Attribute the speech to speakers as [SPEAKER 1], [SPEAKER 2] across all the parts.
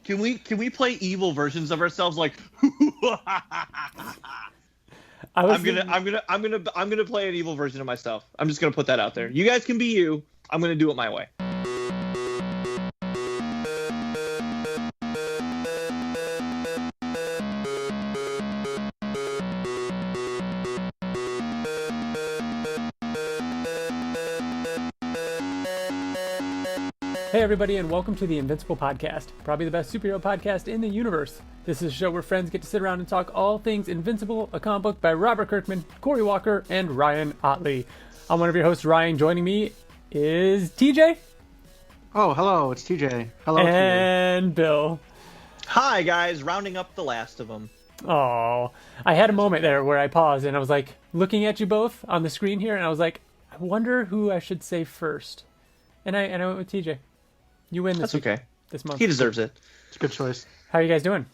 [SPEAKER 1] Can we play evil versions of ourselves? Like, I'm gonna play an evil version of myself. I'm just gonna put that out there. You guys can be you. I'm gonna do it my way.
[SPEAKER 2] Hey everybody, and welcome to the Invincible podcast, probably the best superhero podcast in the universe. This is a show where friends get to sit around and talk all things Invincible, a comic book by Robert Kirkman, Corey Walker, and Ryan Ottley. I'm one of your hosts, Ryan. Joining me is TJ.
[SPEAKER 3] Oh, hello, it's TJ. Hello,
[SPEAKER 2] and Bill.
[SPEAKER 1] Hi guys, rounding up the last of them.
[SPEAKER 2] Oh, I had a moment there where I paused and I was like looking at you both on the screen here, and I was like, I wonder who I should say first. And I went with TJ. You win this.
[SPEAKER 1] That's okay.
[SPEAKER 2] This month.
[SPEAKER 1] He deserves it.
[SPEAKER 3] It's a good choice.
[SPEAKER 2] How are you guys doing?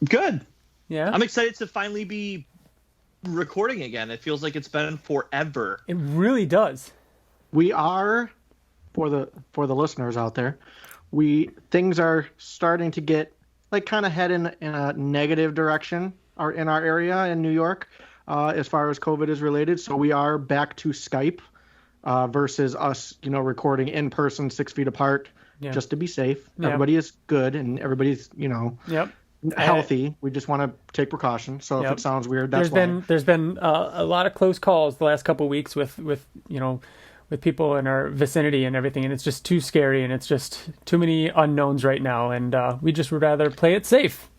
[SPEAKER 1] Good.
[SPEAKER 2] Yeah.
[SPEAKER 1] I'm excited to finally be recording again. It feels like it's been forever.
[SPEAKER 2] It really does.
[SPEAKER 3] We are, for the listeners out there, things are starting to get like kind of head in a negative direction in our area in New York, as far as COVID is related. So we are back to Skype. Versus us, recording in person 6 feet apart, just to be safe.
[SPEAKER 2] Yeah.
[SPEAKER 3] Everybody is good and everybody's, healthy. We just want to take precaution. So if it sounds weird, that's why.
[SPEAKER 2] There's been a lot of close calls the last couple of weeks with people in our vicinity and everything, and it's just too scary, and it's just too many unknowns right now, and we just would rather play it safe.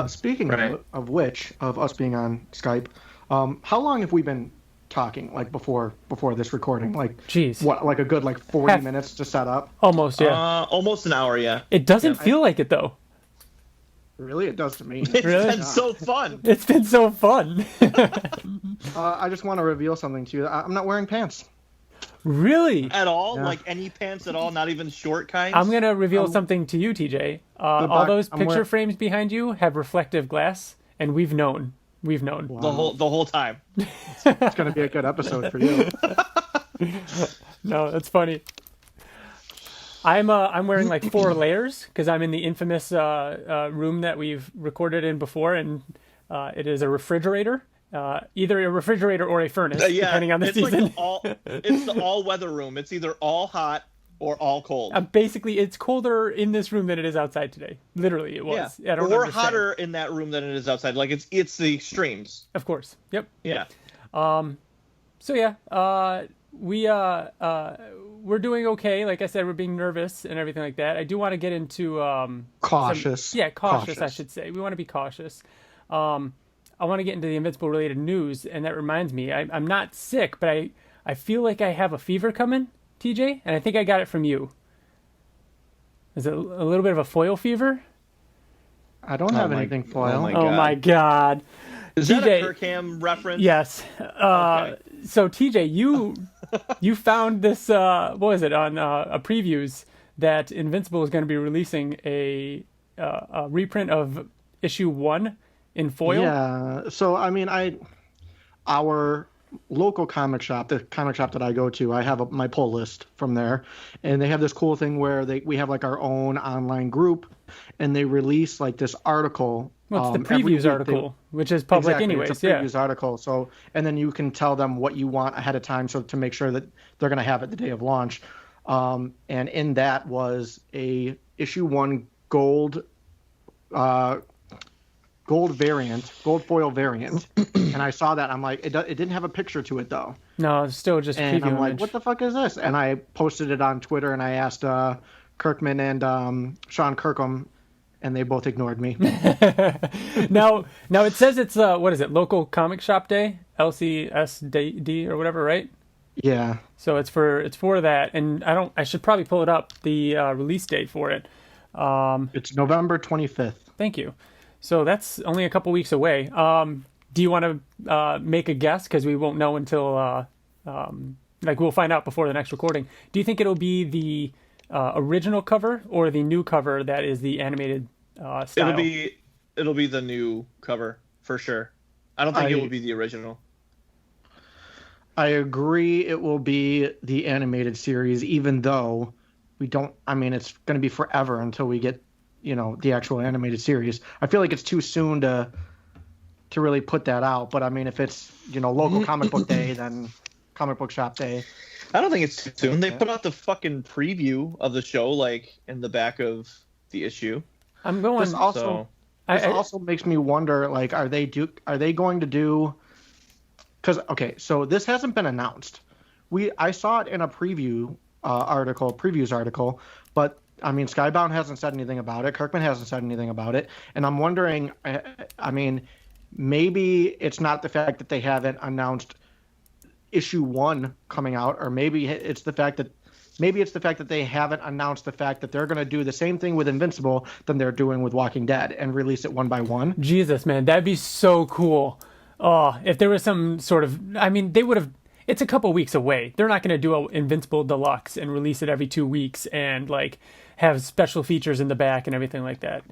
[SPEAKER 3] Speaking of which, of us being on Skype, how long have we been talking, like before this recording? Like,
[SPEAKER 2] jeez,
[SPEAKER 3] what, like a good 40 minutes to set up?
[SPEAKER 2] Almost, yeah.
[SPEAKER 1] Almost an hour, yeah.
[SPEAKER 2] It doesn't feel like it though.
[SPEAKER 3] Really, it does to me.
[SPEAKER 1] It's been so fun.
[SPEAKER 2] It's been so fun.
[SPEAKER 3] I just want to reveal something to you. I'm not wearing pants.
[SPEAKER 2] Really?
[SPEAKER 1] At all?
[SPEAKER 3] Yeah.
[SPEAKER 1] Like any pants at all? Not even short kinds?
[SPEAKER 2] I'm gonna reveal something to you, TJ. All those picture frames behind you have reflective glass, and we've known.
[SPEAKER 1] Wow. The whole time.
[SPEAKER 3] It's going to be a good episode for you.
[SPEAKER 2] No, that's funny. I'm wearing like 4 layers because I'm in the infamous room that we've recorded in before, and it is a refrigerator, either a refrigerator or a furnace, depending on the season.
[SPEAKER 1] It's the all-weather room. It's either all hot or all cold.
[SPEAKER 2] Basically, it's colder in this room than it is outside today. Literally, it was.
[SPEAKER 1] Yeah. Or hotter in that room than it is outside. Like it's the extremes.
[SPEAKER 2] Of course. Yep.
[SPEAKER 1] Yeah.
[SPEAKER 2] So yeah, we're doing okay. Like I said, we're being nervous and everything like that. I do want to get into
[SPEAKER 3] cautious.
[SPEAKER 2] Cautious, I should say. We want to be cautious. I want to get into the Invincible related news, and that reminds me, I'm not sick, but I feel like I have a fever coming, TJ, and I think I got it from you. Is it a little bit of a foil fever?
[SPEAKER 3] I don't have anything foil.
[SPEAKER 2] Oh my god.
[SPEAKER 1] Is
[SPEAKER 2] TJ,
[SPEAKER 1] that a Kirkman reference?
[SPEAKER 2] Yes.
[SPEAKER 1] Okay.
[SPEAKER 2] So TJ, you found this, what was it, on previews that Invincible is going to be releasing a reprint of issue 1 in foil?
[SPEAKER 3] Yeah. So, I mean, our local comic shop, the comic shop that I go to, I have my pull list from there, and they have this cool thing where we have like our own online group, and they release like this article.
[SPEAKER 2] Well, it's the previews article, which is public anyways.
[SPEAKER 3] It's a previews article. So, and then you can tell them what you want ahead of time, so to make sure that they're going to have it the day of launch. And in that was a issue 1 gold foil variant, and I saw that. I'm like, it didn't have a picture to it though.
[SPEAKER 2] No, it's still just
[SPEAKER 3] and
[SPEAKER 2] preview
[SPEAKER 3] I'm
[SPEAKER 2] image.
[SPEAKER 3] like, what the fuck is this? And I posted it on Twitter, and I asked Kirkman and Sean Kirkham, and they both ignored me.
[SPEAKER 2] Now it says it's what is it? Local Comic Shop Day, LCSD or whatever, right?
[SPEAKER 3] Yeah.
[SPEAKER 2] So it's for that, and I should probably pull it up, the release date for it.
[SPEAKER 3] It's November 25th.
[SPEAKER 2] Thank you. So that's only a couple weeks away. Do you want to make a guess? Because we won't know until we'll find out before the next recording. Do you think it'll be the original cover or the new cover that is the animated style?
[SPEAKER 1] It'll be the new cover for sure. I don't think it will be the original.
[SPEAKER 3] I agree it will be the animated series, even though don't. I mean, it's going to be forever until we get, the actual animated series. I feel like it's too soon to really put that out. But I mean, if it's local comic book day, then comic book shop day.
[SPEAKER 1] I don't think it's too soon. They put out the fucking preview of the show like in the back of the issue.
[SPEAKER 2] I'm going.
[SPEAKER 3] This also makes me wonder, like, are they going to do? Because so this hasn't been announced. I saw it in a previews article, but I mean, Skybound hasn't said anything about it. Kirkman hasn't said anything about it, and I'm wondering. I mean, maybe it's not the fact that they haven't announced issue 1 coming out, or maybe it's the fact that they haven't announced the fact that they're going to do the same thing with Invincible than they're doing with Walking Dead and release it one by one.
[SPEAKER 2] Jesus, man, that'd be so cool. Oh, if there was some sort of, I mean, they would have. It's a couple weeks away. They're not going to do an Invincible Deluxe and release it every 2 weeks and like have special features in the back and everything like that.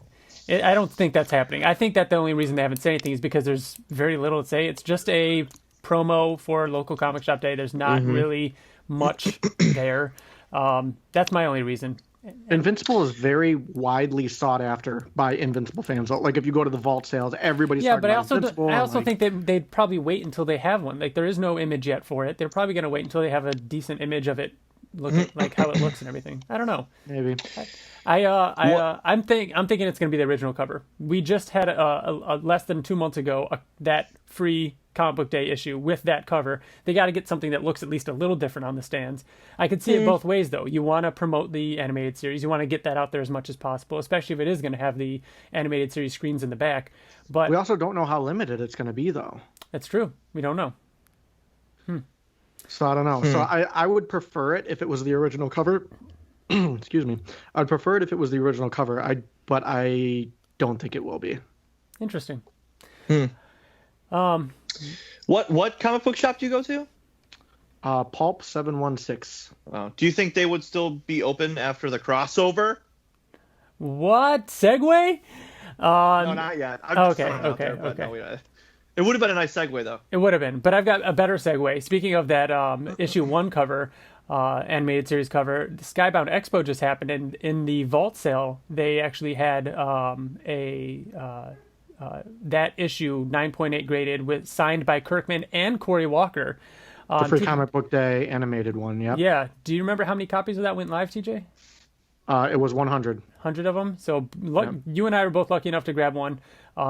[SPEAKER 2] I don't think that's happening. I think that the only reason they haven't said anything is because there's very little to say. It's just a promo for local comic shop day. There's not really much there. That's my only reason.
[SPEAKER 3] Invincible is very widely sought after by Invincible fans. Like if you go to the vault sales, everybody's talking about Invincible.
[SPEAKER 2] I also think that they'd probably wait until they have one. Like there is no image yet for it. They're probably going to wait until they have a decent image of it, looking like how it looks and everything. I don't know.
[SPEAKER 3] Maybe.
[SPEAKER 2] I'm thinking it's going to be the original cover. We just had a less than 2 months ago that free comic book day issue with that cover. They got to get something that looks at least a little different on the stands. I could see it both ways though. You want to promote the animated series. You want to get that out there as much as possible, especially if it is going to have the animated series screens in the back. But
[SPEAKER 3] we also don't know how limited it's going to be though.
[SPEAKER 2] That's true. We don't know.
[SPEAKER 3] So I don't know. So I would prefer it if it was the original cover. Excuse me. I'd prefer it if it was the original cover. But I don't think it will be.
[SPEAKER 2] Interesting.
[SPEAKER 1] What comic book shop do you go to?
[SPEAKER 3] Pulp 716.
[SPEAKER 1] Oh, do you think they would still be open after the crossover?
[SPEAKER 2] What? Segue?
[SPEAKER 1] No, not yet.
[SPEAKER 2] Okay.
[SPEAKER 1] No, it would have been a nice segue, though.
[SPEAKER 2] It would have been, but I've got a better segue. Speaking of that issue 1 cover, animated series cover, the Skybound Expo just happened, and in the vault sale, they actually had that issue 9.8 graded signed by Kirkman and Cory Walker.
[SPEAKER 3] The free comic book day animated one, yeah.
[SPEAKER 2] Yeah. Do you remember how many copies of that went live, TJ?
[SPEAKER 3] It was 100.
[SPEAKER 2] 100 of them. So you and I were both lucky enough to grab one.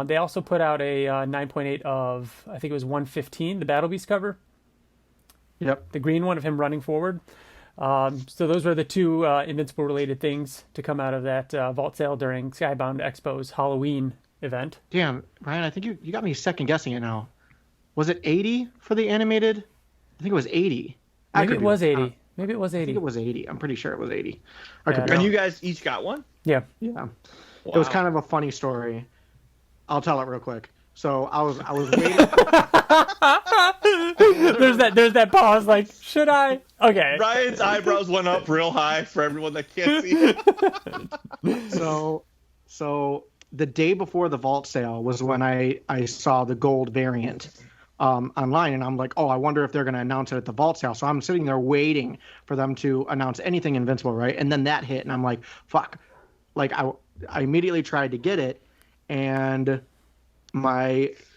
[SPEAKER 2] They also put out a 9.8 of, I think it was 115, the Battle Beast cover.
[SPEAKER 3] Yep.
[SPEAKER 2] The green one of him running forward. So those were the 2 Invincible related things to come out of that vault sale during Skybound Expo's Halloween event.
[SPEAKER 3] Damn, Ryan, I think you got me second guessing it now. Was it 80 for the animated? I think it was 80.
[SPEAKER 2] Maybe it was 80. Maybe it was 80.
[SPEAKER 3] I think it was 80. I'm pretty sure it was 80.
[SPEAKER 1] And you guys each got one?
[SPEAKER 2] Yeah.
[SPEAKER 3] Yeah.
[SPEAKER 1] Wow.
[SPEAKER 3] It was kind of a funny story. I'll tell it real quick. So I was waiting.
[SPEAKER 2] there's that pause. Like, should I? Okay.
[SPEAKER 1] Ryan's eyebrows went up real high for everyone that can't see.
[SPEAKER 3] So the day before the vault sale was when I saw the gold variant online, and I'm like, oh, I wonder if they're going to announce it at the vault sale. So I'm sitting there waiting for them to announce anything Invincible, right? And then that hit, and I'm like, fuck. Like I immediately tried to get it, and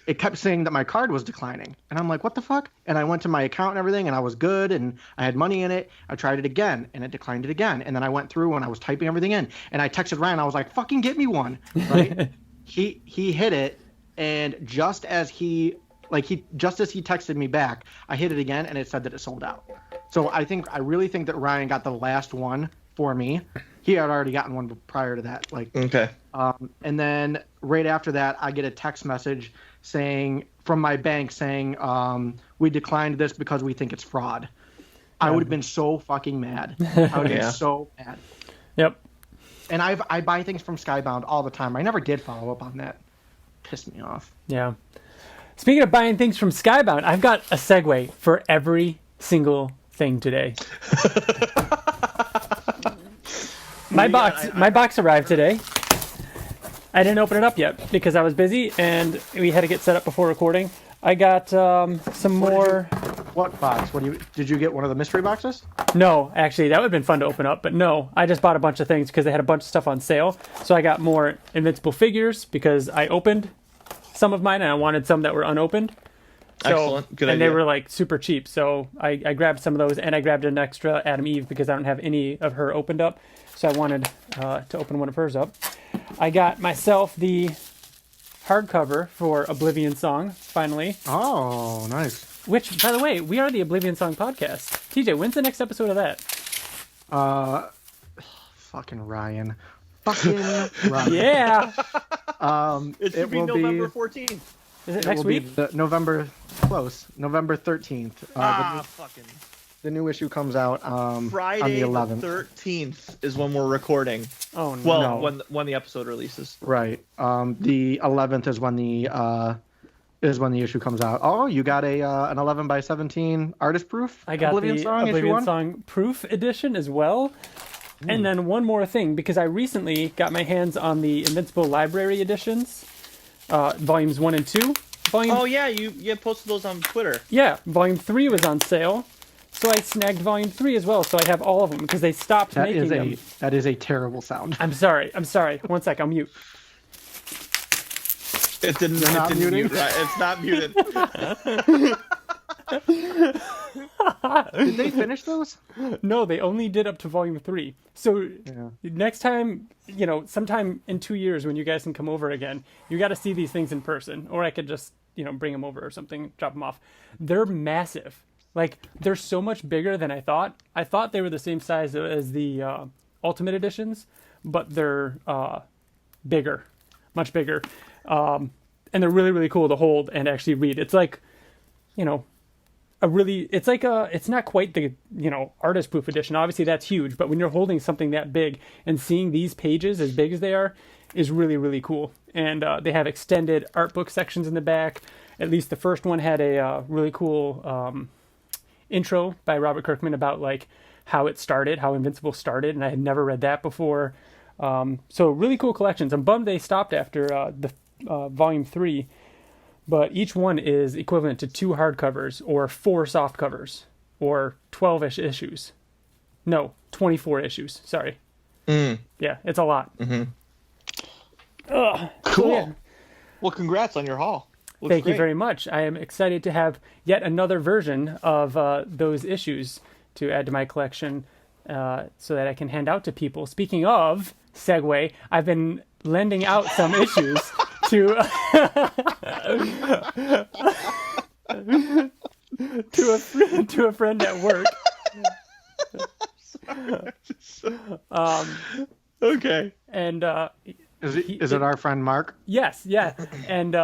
[SPEAKER 3] it kept saying that my card was declining, and I'm like, what the fuck? And I went to my account and everything, and I was good, and I had money in it. I tried it again, and it declined it again. And then I went through and I was typing everything in, and I texted Ryan. I was like, fucking get me one, right? He hit it, and just as he texted me back, I hit it again, and it said that it sold out. So I really think that Ryan got the last one for me. He had already gotten one prior to that.
[SPEAKER 1] Okay.
[SPEAKER 3] And then right after that, I get a text message from my bank saying, we declined this because we think it's fraud. I would have been so fucking mad. I would have been so mad.
[SPEAKER 2] Yep.
[SPEAKER 3] And I buy things from Skybound all the time. I never did follow up on that. Pissed me off.
[SPEAKER 2] Yeah. Speaking of buying things from Skybound, I've got a segue for every single thing today. My box arrived today. I didn't open it up yet because I was busy and we had to get set up before recording. I got some more.
[SPEAKER 3] What box? Did you get one of the mystery boxes?
[SPEAKER 2] No, actually, that would have been fun to open up, but no. I just bought a bunch of things because they had a bunch of stuff on sale. So I got more Invincible figures because I opened some of mine and I wanted some that were unopened. So,
[SPEAKER 1] excellent. Good
[SPEAKER 2] and
[SPEAKER 1] idea.
[SPEAKER 2] they were like super cheap. So I grabbed some of those and I grabbed an extra Adam Eve because I don't have any of her opened up. So I wanted to open one of hers up. I got myself the hardcover for Oblivion Song, finally.
[SPEAKER 3] Oh, nice.
[SPEAKER 2] Which, by the way, we are the Oblivion Song podcast. TJ, when's the next episode of that?
[SPEAKER 3] Fucking Ryan. Fucking Ryan.
[SPEAKER 2] Yeah.
[SPEAKER 1] It should be November 14th.
[SPEAKER 2] Is it next week?
[SPEAKER 3] November 13th.
[SPEAKER 1] Fucking.
[SPEAKER 3] The new issue comes out
[SPEAKER 1] Friday
[SPEAKER 3] on the 11th.
[SPEAKER 1] 13th is when we're recording.
[SPEAKER 2] Oh, no.
[SPEAKER 1] Well, when the episode releases.
[SPEAKER 3] Right. The 11th is when the issue comes out. Oh, you got an 11x17 artist proof?
[SPEAKER 2] I got
[SPEAKER 3] Oblivion
[SPEAKER 2] the
[SPEAKER 3] Song,
[SPEAKER 2] Oblivion Song proof edition as well. And then one more thing, because I recently got my hands on the Invincible Library editions, volumes 1 and 2.
[SPEAKER 1] Oh yeah, you posted those on Twitter.
[SPEAKER 2] Yeah, volume 3 was on sale, so I snagged volume 3 as well, so I have all of them, because they stopped making them.
[SPEAKER 3] That is a terrible sound.
[SPEAKER 2] I'm sorry. 1 sec, I'll mute.
[SPEAKER 1] It didn't mute, right? It's not muted.
[SPEAKER 3] Did they finish those?
[SPEAKER 2] No, they only did up to volume 3. So next time, sometime in 2 years when you guys can come over again, you got to see these things in person. Or I could just, bring them over or something, drop them off. They're massive. Like, they're so much bigger than I thought. I thought they were the same size as the Ultimate Editions, but they're bigger, much bigger. And they're really, really cool to hold and actually read. It's like, it's not quite the, artist proof edition. Obviously that's huge, but when you're holding something that big and seeing these pages as big as they are is really, really cool. And they have extended art book sections in the back. At least the first one had a really cool intro by Robert Kirkman about like how it started, how Invincible started. And I had never read that before. So really cool collections. I'm bummed they stopped after the volume 3. But each one is equivalent to 2 hardcovers or 4 soft covers or 12-ish issues. No, 24 issues. Sorry. Yeah, it's a lot.
[SPEAKER 1] Mm-hmm.
[SPEAKER 2] Cool.
[SPEAKER 1] So, yeah. Well, congrats on your haul.
[SPEAKER 2] Thank you very much. I am excited to have yet another version of those issues to add to my collection so that I can hand out to people. Speaking of segue, I've been lending out some issues to a friend at work.
[SPEAKER 1] Okay.
[SPEAKER 2] And
[SPEAKER 3] is it our friend Mark?
[SPEAKER 2] Yes, yeah. And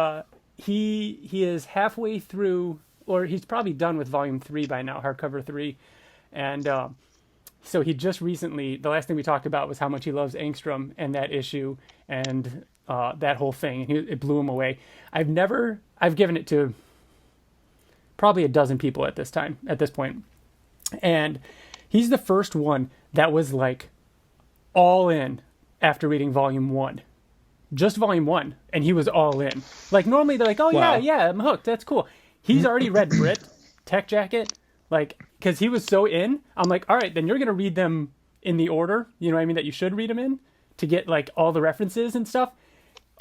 [SPEAKER 2] he is halfway through, or he's probably done with volume 3 by now, hardcover 3. And so he just recently, the last thing we talked about was how much he loves Angstrom and that issue and that whole thing, and it blew him away. I've given it to probably a dozen people at this point, and he's the first one that was like all in after reading volume 1, just volume 1, and he was all in. Like normally they're like, oh wow. yeah, I'm hooked, that's cool. He's already read Brit, Tech Jacket, like because he was so in. I'm like, all right, then you're gonna read them in the order, you know what I mean, that you should read them in to get like all the references and stuff.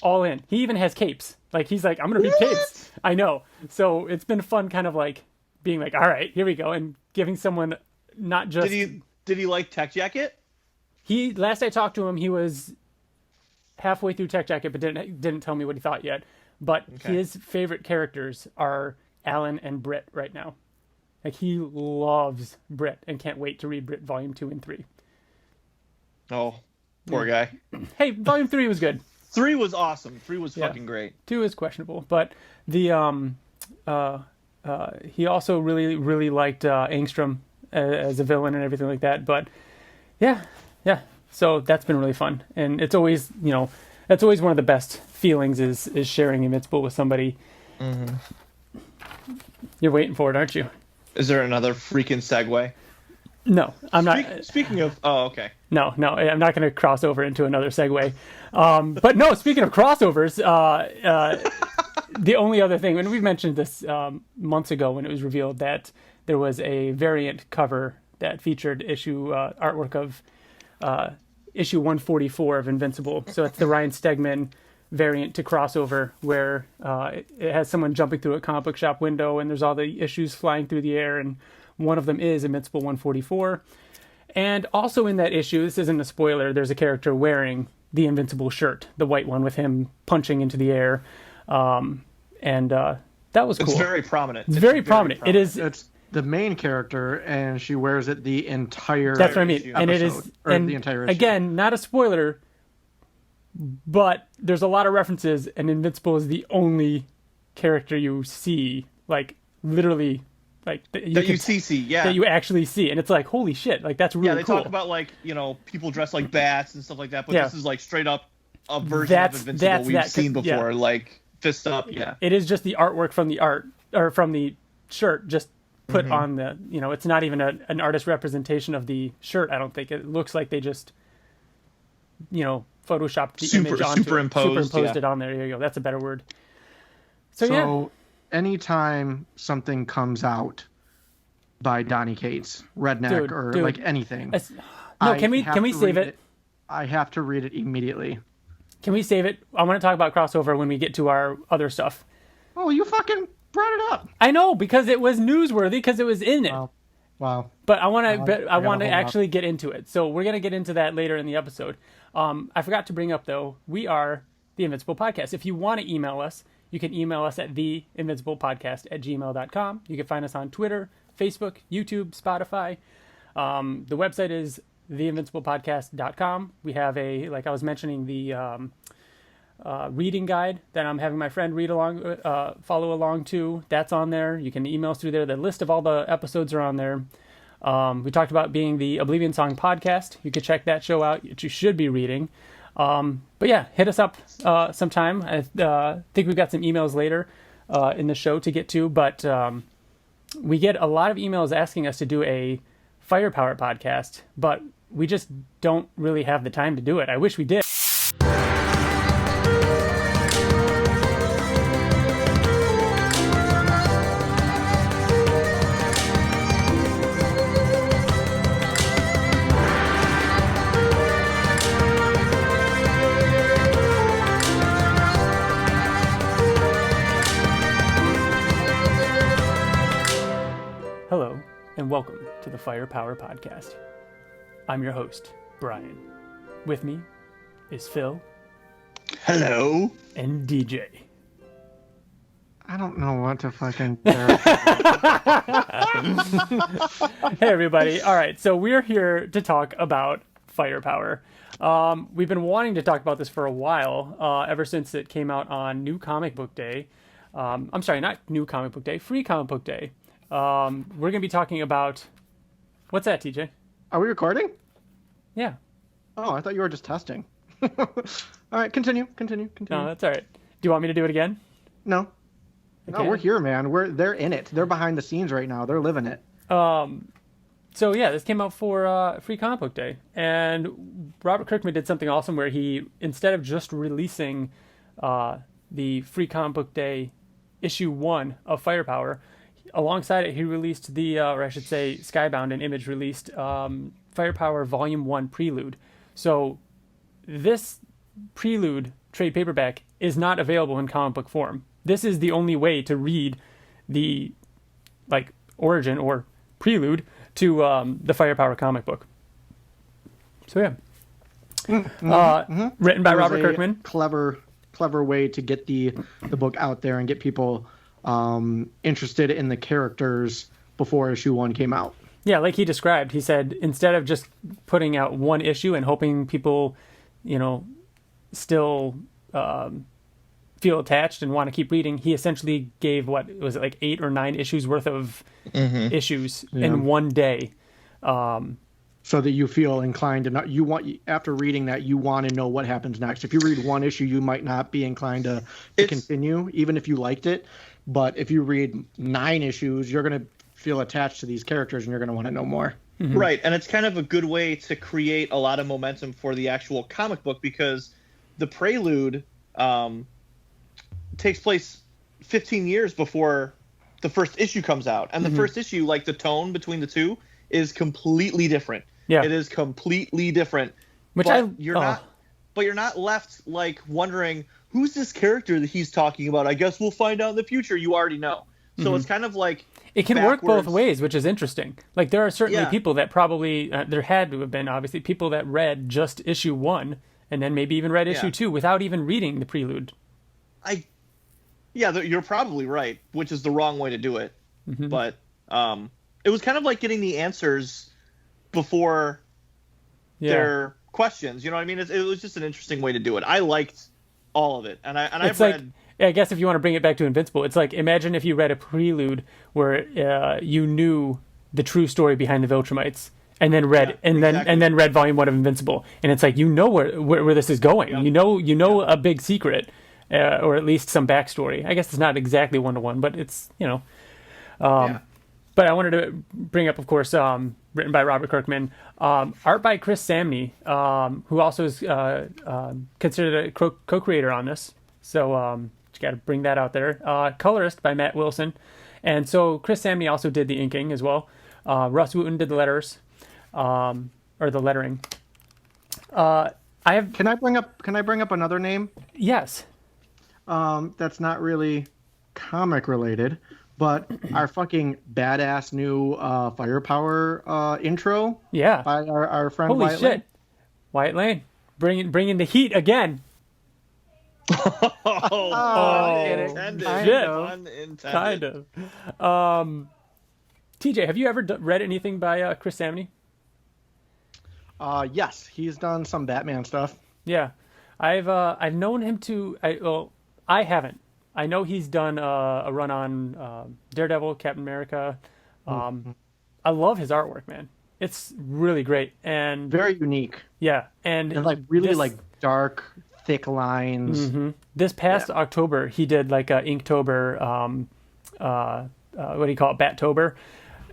[SPEAKER 2] All in. He even has capes. Like he's like, I'm gonna read capes. I know. So it's been fun, kind of like being like, all right, here we go, and giving someone not just.
[SPEAKER 1] Did he like Tech Jacket?
[SPEAKER 2] Last I talked to him, he was halfway through Tech Jacket, but didn't tell me what he thought yet. But his favorite characters are Alan and Britt right now. Like he loves Britt and can't wait to read Britt volume 2 and 3.
[SPEAKER 1] Oh, poor guy.
[SPEAKER 2] Hey, volume 3 was good.
[SPEAKER 1] 3 was awesome. 3 was fucking great.
[SPEAKER 2] 2 is questionable, but the he also really, really liked Angstrom as a villain and everything like that. But yeah. So that's been really fun, and it's always, that's always one of the best feelings is sharing Invincible with somebody. Mm-hmm. You're waiting for it, aren't you?
[SPEAKER 1] Is there another freaking segue?
[SPEAKER 2] No, I'm not.
[SPEAKER 1] Speaking of, okay.
[SPEAKER 2] No, I'm not going to cross over into another segue. But no, speaking of crossovers, the only other thing, and we mentioned this months ago when it was revealed that there was a variant cover that featured artwork of issue 144 of Invincible. So it's the Ryan Stegman variant to crossover, where it has someone jumping through a comic book shop window and there's all the issues flying through the air, and one of them is Invincible 144. And also in that issue, this isn't a spoiler, there's a character wearing the Invincible shirt, the white one with him punching into the air. That was cool.
[SPEAKER 1] It's very prominent.
[SPEAKER 2] It's very prominent. It is.
[SPEAKER 3] It's the main character, and she wears it the entire.
[SPEAKER 2] That's what I mean.
[SPEAKER 3] Episode,
[SPEAKER 2] and it is, and
[SPEAKER 3] the entire issue.
[SPEAKER 2] Again, not a spoiler, but there's a lot of references, and Invincible is the only character you see, like literally, like that you actually see, and it's like, holy shit, like that's really cool.
[SPEAKER 1] Yeah, they talk about like people dressed like bats and stuff like that, but this is like straight up a version of Invincible we've seen before, like fist up. Yeah,
[SPEAKER 2] it is just the artwork from the shirt, just put on the, it's not even an artist representation of the shirt. I don't think it looks like they just, photoshopped the image onto superimposed it on there. There you go. That's a better word. So
[SPEAKER 3] anytime something comes out by Donny Cates, Redneck, or like anything,
[SPEAKER 2] can we save it?
[SPEAKER 3] I have to read it immediately.
[SPEAKER 2] Can we save it? I want to talk about crossover when we get to our other stuff.
[SPEAKER 3] Oh, you fucking brought it up.
[SPEAKER 2] I know, because it was newsworthy, because it was in it.
[SPEAKER 3] Wow.
[SPEAKER 2] But I want to actually get into it. So we're going to get into that later in the episode. I forgot to bring up, though, we are the Invincible Podcast. If you want to email us, you can email us at theinvinciblepodcast@gmail.com. You can find us on Twitter, Facebook, YouTube, Spotify. The website is theinvinciblepodcast.com. We have like I was mentioning, the reading guide that I'm having my friend follow along to. That's on there. You can email us through there. The list of all the episodes are on there. We talked about being the Oblivion Song podcast. You can check that show out, which you should be reading. But yeah, hit us up sometime. I think we've got some emails later in the show to get to, but we get a lot of emails asking us to do a Firepower podcast, but we just don't really have the time to do it. I wish we did. Hello, and welcome to the Firepower Podcast. I'm your host, Brian. With me is Phil.
[SPEAKER 1] Hello.
[SPEAKER 2] And DJ.
[SPEAKER 3] I don't know what to fucking...
[SPEAKER 2] Hey, everybody. All right, so we're here to talk about Firepower. We've been wanting to talk about this for a while, ever since it came out on New Comic Book Day. I'm sorry, not New Comic Book Day, Free Comic Book Day. We're going to be talking about... What's that, TJ?
[SPEAKER 3] Are we recording?
[SPEAKER 2] Yeah.
[SPEAKER 3] Oh, I thought you were just testing. All right, continue.
[SPEAKER 2] No, that's all right. Do you want me to do it again?
[SPEAKER 3] No. Okay. No, we're here, man. They're in it. They're behind the scenes right now. They're living it.
[SPEAKER 2] So yeah, this came out for Free Comic Book Day, and Robert Kirkman did something awesome where he, instead of just releasing the Free Comic Book Day issue 1 of Firepower, alongside it he released or I should say Skybound and Image released Firepower Volume 1 Prelude. So this Prelude trade paperback is not available in comic book form. This is the only way to read the origin or prelude to the Firepower comic book. So yeah, written by Robert Kirkman.
[SPEAKER 3] Clever way to get the book out there and get people interested in the characters before issue 1 came out.
[SPEAKER 2] Yeah, like he described, he said instead of just putting out one issue and hoping people, still feel attached and want to keep reading, he essentially gave 8 or 9 issues worth of issues in one day,
[SPEAKER 3] so that you feel inclined to after reading that you want to know what happens next. If you read one issue, you might not be inclined to continue, even if you liked it. But if you read 9 issues, you're going to feel attached to these characters and you're going to want to know more.
[SPEAKER 1] Mm-hmm. Right, and it's kind of a good way to create a lot of momentum for the actual comic book, because the Prelude takes place 15 years before the first issue comes out, and the first issue, like the tone between the two is completely different.
[SPEAKER 2] Yeah,
[SPEAKER 1] it is completely different.
[SPEAKER 2] Which
[SPEAKER 1] you're not left like wondering who's this character that he's talking about. I guess we'll find out in the future. You already know. So it's kind of like
[SPEAKER 2] it can work both ways, which is interesting. Like there are certainly people that probably there had to have been obviously people that read just issue 1 and then maybe even read issue 2 without even reading the prelude.
[SPEAKER 1] You're probably right, which is the wrong way to do it. But it was kind of like getting the answers before their questions. You know what I mean? It was just an interesting way to do it. I liked all of it, and I've read.
[SPEAKER 2] I guess if you want to bring it back to Invincible, it's like imagine if you read a prelude where you knew the true story behind the Viltrumites, and then read then read volume 1 of Invincible, and it's like you know where this is going. Yep. You know a big secret, or at least some backstory. I guess it's not exactly 1-to-1, but it's But I wanted to bring up, of course, written by Robert Kirkman, art by Chris Samnee, who also is considered a co-creator on this. So just got to bring that out there. Colorist by Matt Wilson. And so Chris Samnee also did the inking as well. Russ Wooten did the letters, or the lettering.
[SPEAKER 3] Can I bring up another name?
[SPEAKER 2] Yes.
[SPEAKER 3] That's not really comic related, but our fucking badass new Firepower intro.
[SPEAKER 2] Yeah.
[SPEAKER 3] By our friend
[SPEAKER 2] Holy
[SPEAKER 3] Wyatt
[SPEAKER 2] shit.
[SPEAKER 3] Layne.
[SPEAKER 2] Wyatt Layne. Bringing the heat again.
[SPEAKER 1] Unintended.
[SPEAKER 2] Kind of. TJ, have you ever read anything by Chris Samnee?
[SPEAKER 3] Yes, he's done some Batman stuff.
[SPEAKER 2] Yeah, I've known him to. I haven't. I know he's done a run on Daredevil, Captain America. I love his artwork, man. It's really great and
[SPEAKER 3] very unique.
[SPEAKER 2] Yeah, and
[SPEAKER 3] like really like dark, thick lines.
[SPEAKER 2] This past October, he did like a Inktober. What do you call it? Battober,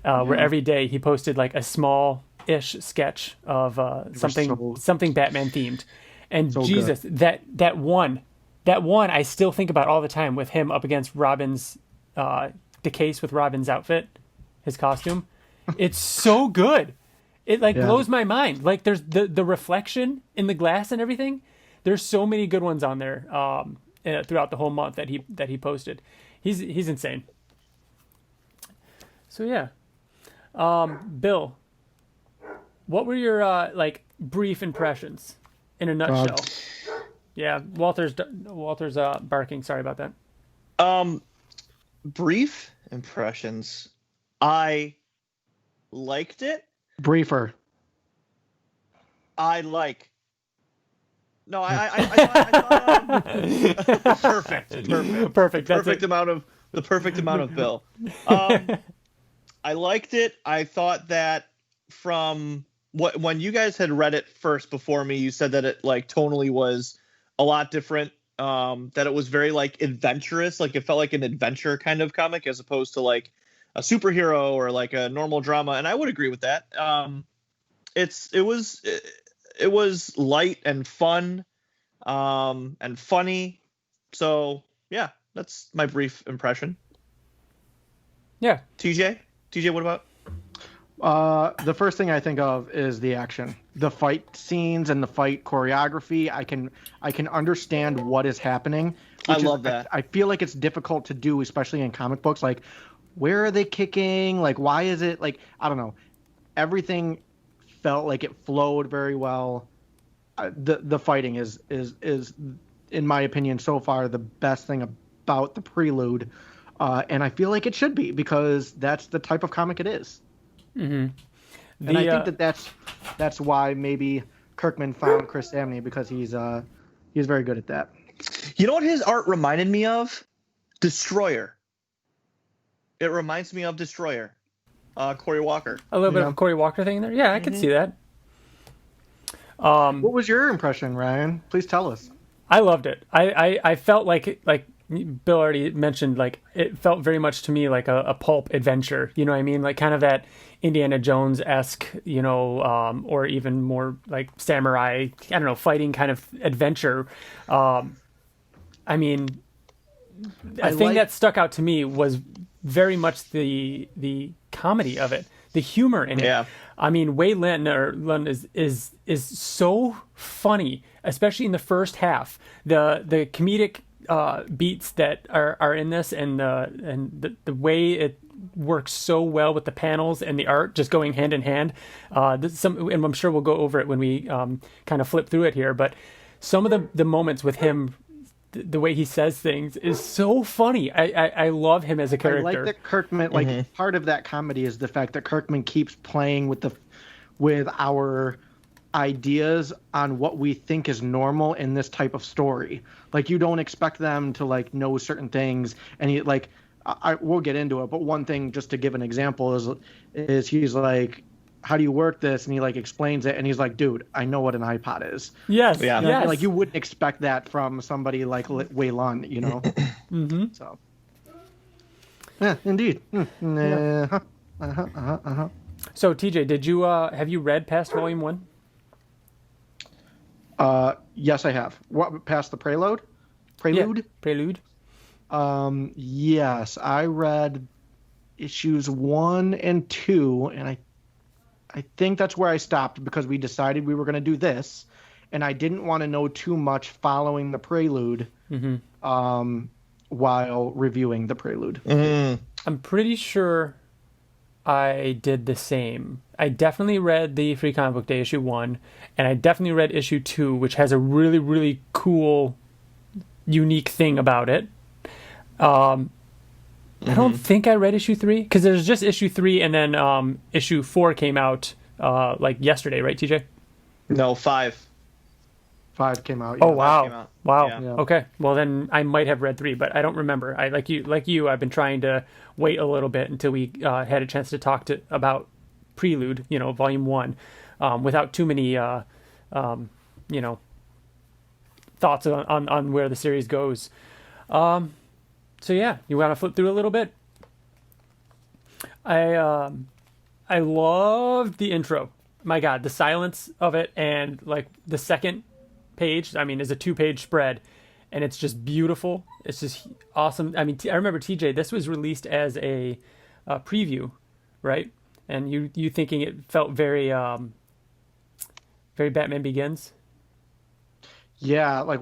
[SPEAKER 2] where every day he posted like a small-ish sketch of something Batman themed. And so Jesus, good. that one I still think about all the time with him up against Robin's, the case with Robin's outfit, his costume. It's so good. It blows my mind. Like there's the reflection in the glass and everything. There's so many good ones on there throughout the whole month that he posted. He's insane. So yeah, Bill, what were your brief impressions in a nutshell? Yeah, Walter's barking. Sorry about that.
[SPEAKER 1] Brief impressions. I liked it.
[SPEAKER 3] Briefer.
[SPEAKER 1] I thought perfect. The perfect amount of Bill. I liked it. I thought that from when you guys had read it first before me, you said that it like tonally was a lot different. That it was very like adventurous, like it felt like an adventure kind of comic as opposed to like a superhero or like a normal drama, and I would agree with that. It was light and fun, and funny. So yeah, that's my brief impression.
[SPEAKER 2] Yeah,
[SPEAKER 1] TJ, what about?
[SPEAKER 3] The first thing I think of is the action, the fight scenes and the fight choreography. I can understand what is happening.
[SPEAKER 1] I love that.
[SPEAKER 3] I feel like it's difficult to do, especially in comic books. Like, where are they kicking? Like, why is it like, I don't know. Everything felt like it flowed very well. The fighting is in my opinion so far the best thing about the Prelude, and I feel like it should be because that's the type of comic it is. And I think that's why maybe Kirkman found Chris Samnee, because he's very good at that.
[SPEAKER 1] You know what his art reminded me of? Destroyer. It reminds me of Destroyer. Corey Walker.
[SPEAKER 2] A little bit of a Corey Walker thing in there? Yeah, I could see that.
[SPEAKER 3] What was your impression, Ryan? Please tell us.
[SPEAKER 2] I loved it. I felt like Bill already mentioned, like it felt very much to me like a pulp adventure. You know what I mean? Like kind of that Indiana Jones-esque, or even more like samurai, I don't know, fighting kind of adventure. I mean, a thing that stuck out to me was very much the comedy of it, the humor in it.
[SPEAKER 1] Yeah.
[SPEAKER 2] I mean, Layne is so funny, especially in the first half. The comedic beats that are in this, and the way it works so well with the panels and the art just going hand in hand. And I'm sure we'll go over it when we kind of flip through it here. But some of the moments with him, the way he says things is so funny. I love him as a character.
[SPEAKER 3] I like that Kirkman, part of that comedy is the fact that Kirkman keeps playing with our ideas on what we think is normal in this type of story. Like, you don't expect them to like know certain things, and he like, we'll get into it, but one thing just to give an example is he's like, how do you work this? And he like explains it, and he's like, dude, I know what an iPod is.
[SPEAKER 2] Yes.
[SPEAKER 1] Yeah.
[SPEAKER 2] Yes.
[SPEAKER 3] Like, you wouldn't expect that from somebody like Layne, you know?
[SPEAKER 2] Mm-hmm.
[SPEAKER 3] So. Yeah, indeed.
[SPEAKER 2] Yeah. So TJ, did you have you read past volume 1?
[SPEAKER 3] Yes, I have. What, past the Prelude? Prelude?
[SPEAKER 2] Yeah. Prelude.
[SPEAKER 3] Yes, I read issues 1 and 2, and I think that's where I stopped because we decided we were going to do this, and I didn't want to know too much following the Prelude while reviewing the Prelude.
[SPEAKER 1] Mm-hmm.
[SPEAKER 2] I'm pretty sure I did the same. I definitely read the Free Comic Book Day issue 1, and I definitely read issue 2, which has a really, really cool, unique thing about it. I don't think I read issue 3 because there's just issue 3, and then issue 4 came out like yesterday, right, TJ?
[SPEAKER 1] No, 5.
[SPEAKER 3] 5 came out.
[SPEAKER 2] Oh
[SPEAKER 3] Yeah.
[SPEAKER 2] wow!
[SPEAKER 1] Came out.
[SPEAKER 2] Wow.
[SPEAKER 1] Yeah.
[SPEAKER 2] Okay. Well, then I might have read 3, but I don't remember. I like you. I've been trying to wait a little bit until we had a chance to talk about Prelude, volume 1, without too many thoughts on where the series goes. So yeah, you want to flip through a little bit? I loved the intro. My God, the silence of it, and like the second page, I mean, is a 2-page spread, and it's just beautiful. It's just awesome. I mean, I remember TJ, this was released as a preview, right? And you thinking it felt very very Batman Begins.
[SPEAKER 3] Yeah, like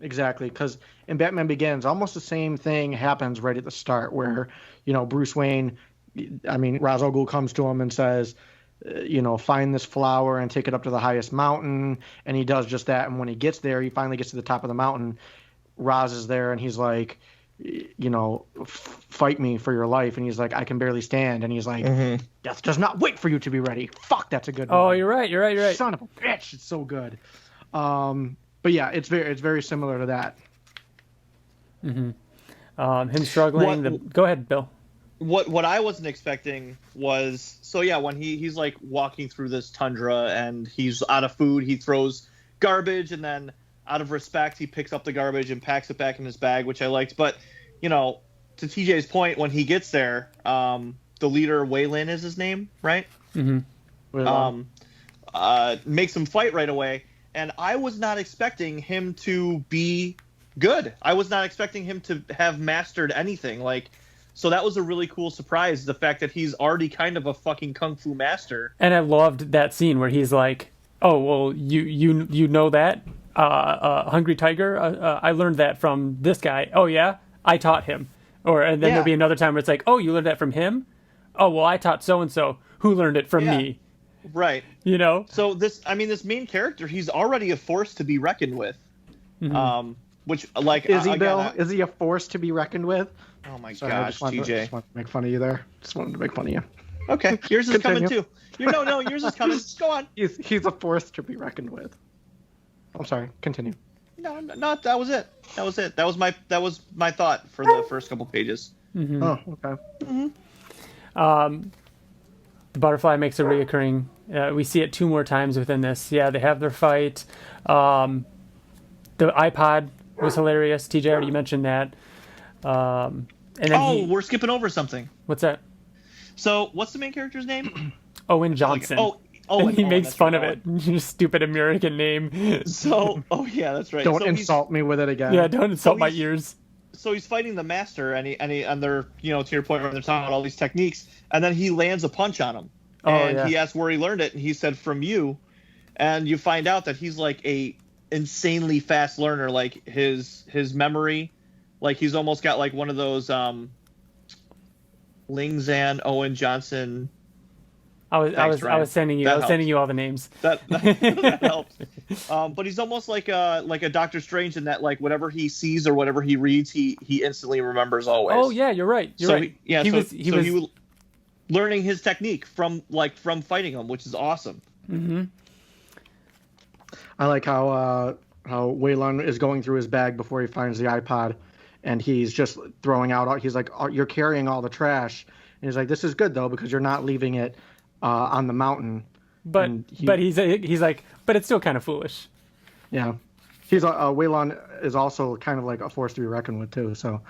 [SPEAKER 3] exactly. Because in Batman Begins, almost the same thing happens right at the start, where Bruce Wayne, Ra's al Ghul comes to him and says, find this flower and take it up to the highest mountain, and he does just that. And when he gets there, he finally gets to the top of the mountain. Ra's is there, and he's like, fight me for your life. And he's like, I can barely stand. And he's like, death does not wait for you to be ready. Fuck, that's a good one.
[SPEAKER 2] Oh, you're right.
[SPEAKER 3] Son of a bitch, it's so good. But yeah, it's very similar to that.
[SPEAKER 2] Mm-hmm. Him struggling. Go ahead, Bill.
[SPEAKER 1] What I wasn't expecting was, when he's like walking through this tundra and he's out of food, he throws garbage, and then out of respect he picks up the garbage and packs it back in his bag, which I liked. But to TJ's point, when he gets there, the leader, Wyatt is his name, right?
[SPEAKER 2] Mm-hmm.
[SPEAKER 1] Makes him fight right away. And I was not expecting him to be good. I was not expecting him to have mastered anything. So that was a really cool surprise, the fact that he's already kind of a fucking kung fu master.
[SPEAKER 2] And I loved that scene where he's like, "Oh, well, you know that Hungry Tiger? I learned that from this guy. Oh yeah, I taught him." And then there'll be another time where it's like, "Oh, you learned that from him? Oh, well, I taught so and so who learned it from me."
[SPEAKER 1] Right. So this main character, he's already a force to be reckoned with.
[SPEAKER 2] Mm-hmm.
[SPEAKER 1] Which,
[SPEAKER 3] is he, Bill? Is he a force to be reckoned with?
[SPEAKER 1] Oh my
[SPEAKER 3] Sorry,
[SPEAKER 1] gosh, TJ.
[SPEAKER 3] Just wanted to make fun of you there. Just wanted to make fun of you.
[SPEAKER 1] Okay, yours is coming too. No, yours is coming. Go on.
[SPEAKER 3] He's a force to be reckoned with. I'm sorry. Continue.
[SPEAKER 1] No, that was it. That was my thought for the first couple pages.
[SPEAKER 2] Mm-hmm.
[SPEAKER 3] Oh, okay.
[SPEAKER 2] Mm-hmm. The butterfly makes a reoccurring. We see it 2 more times within this. Yeah, they have their fight. The iPod was hilarious. TJ already mentioned that. And then
[SPEAKER 1] we're skipping over something.
[SPEAKER 2] What's that?
[SPEAKER 1] So, what's the main character's name?
[SPEAKER 2] Owen Johnson. And he makes fun of it. Your stupid American name.
[SPEAKER 1] So, yeah, that's right.
[SPEAKER 3] Don't insult me with it again.
[SPEAKER 2] Yeah, don't insult my ears.
[SPEAKER 1] so he's fighting the master, and they're, to your point, where they're talking about all these techniques, and then he lands a punch on him, and he asked where he learned it, and he said from you, and you find out that he's like a insanely fast learner. Like his memory, like he's almost got like one of those Ling Zan, Owen Johnson.
[SPEAKER 2] I was sending you all the names.
[SPEAKER 1] That helps. But he's almost like a Doctor Strange in that, like, whatever he sees or whatever he reads, he instantly remembers always.
[SPEAKER 2] Oh yeah, you're right. You're right. He was
[SPEAKER 1] learning his technique from fighting him, which is awesome.
[SPEAKER 2] Mm-hmm.
[SPEAKER 3] I like how Waylon is going through his bag before he finds the iPod, and he's just throwing out. He's like, "You're carrying all the trash," and he's like, "This is good though, because you're not leaving it on the mountain."
[SPEAKER 2] But he's like, but it's still kind of foolish.
[SPEAKER 3] Yeah, Waylon is also kind of like a force to be reckoned with too. So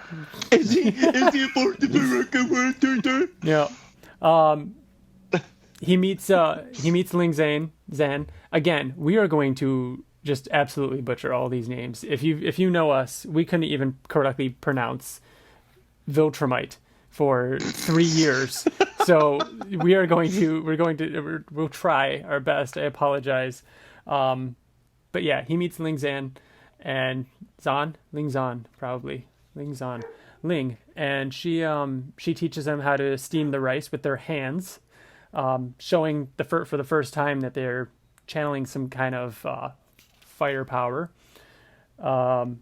[SPEAKER 1] is he a force to be reckoned with?
[SPEAKER 2] Yeah. He meets Ling Zan. Again, we are going to just absolutely butcher all these names. If you know us, we couldn't even correctly pronounce Viltrumite for 3 years. So we'll try our best. I apologize. But yeah, he meets Ling Zan and Ling Zan, and she teaches them how to steam the rice with their hands, showing for the first time that they're channeling some kind of fire power. And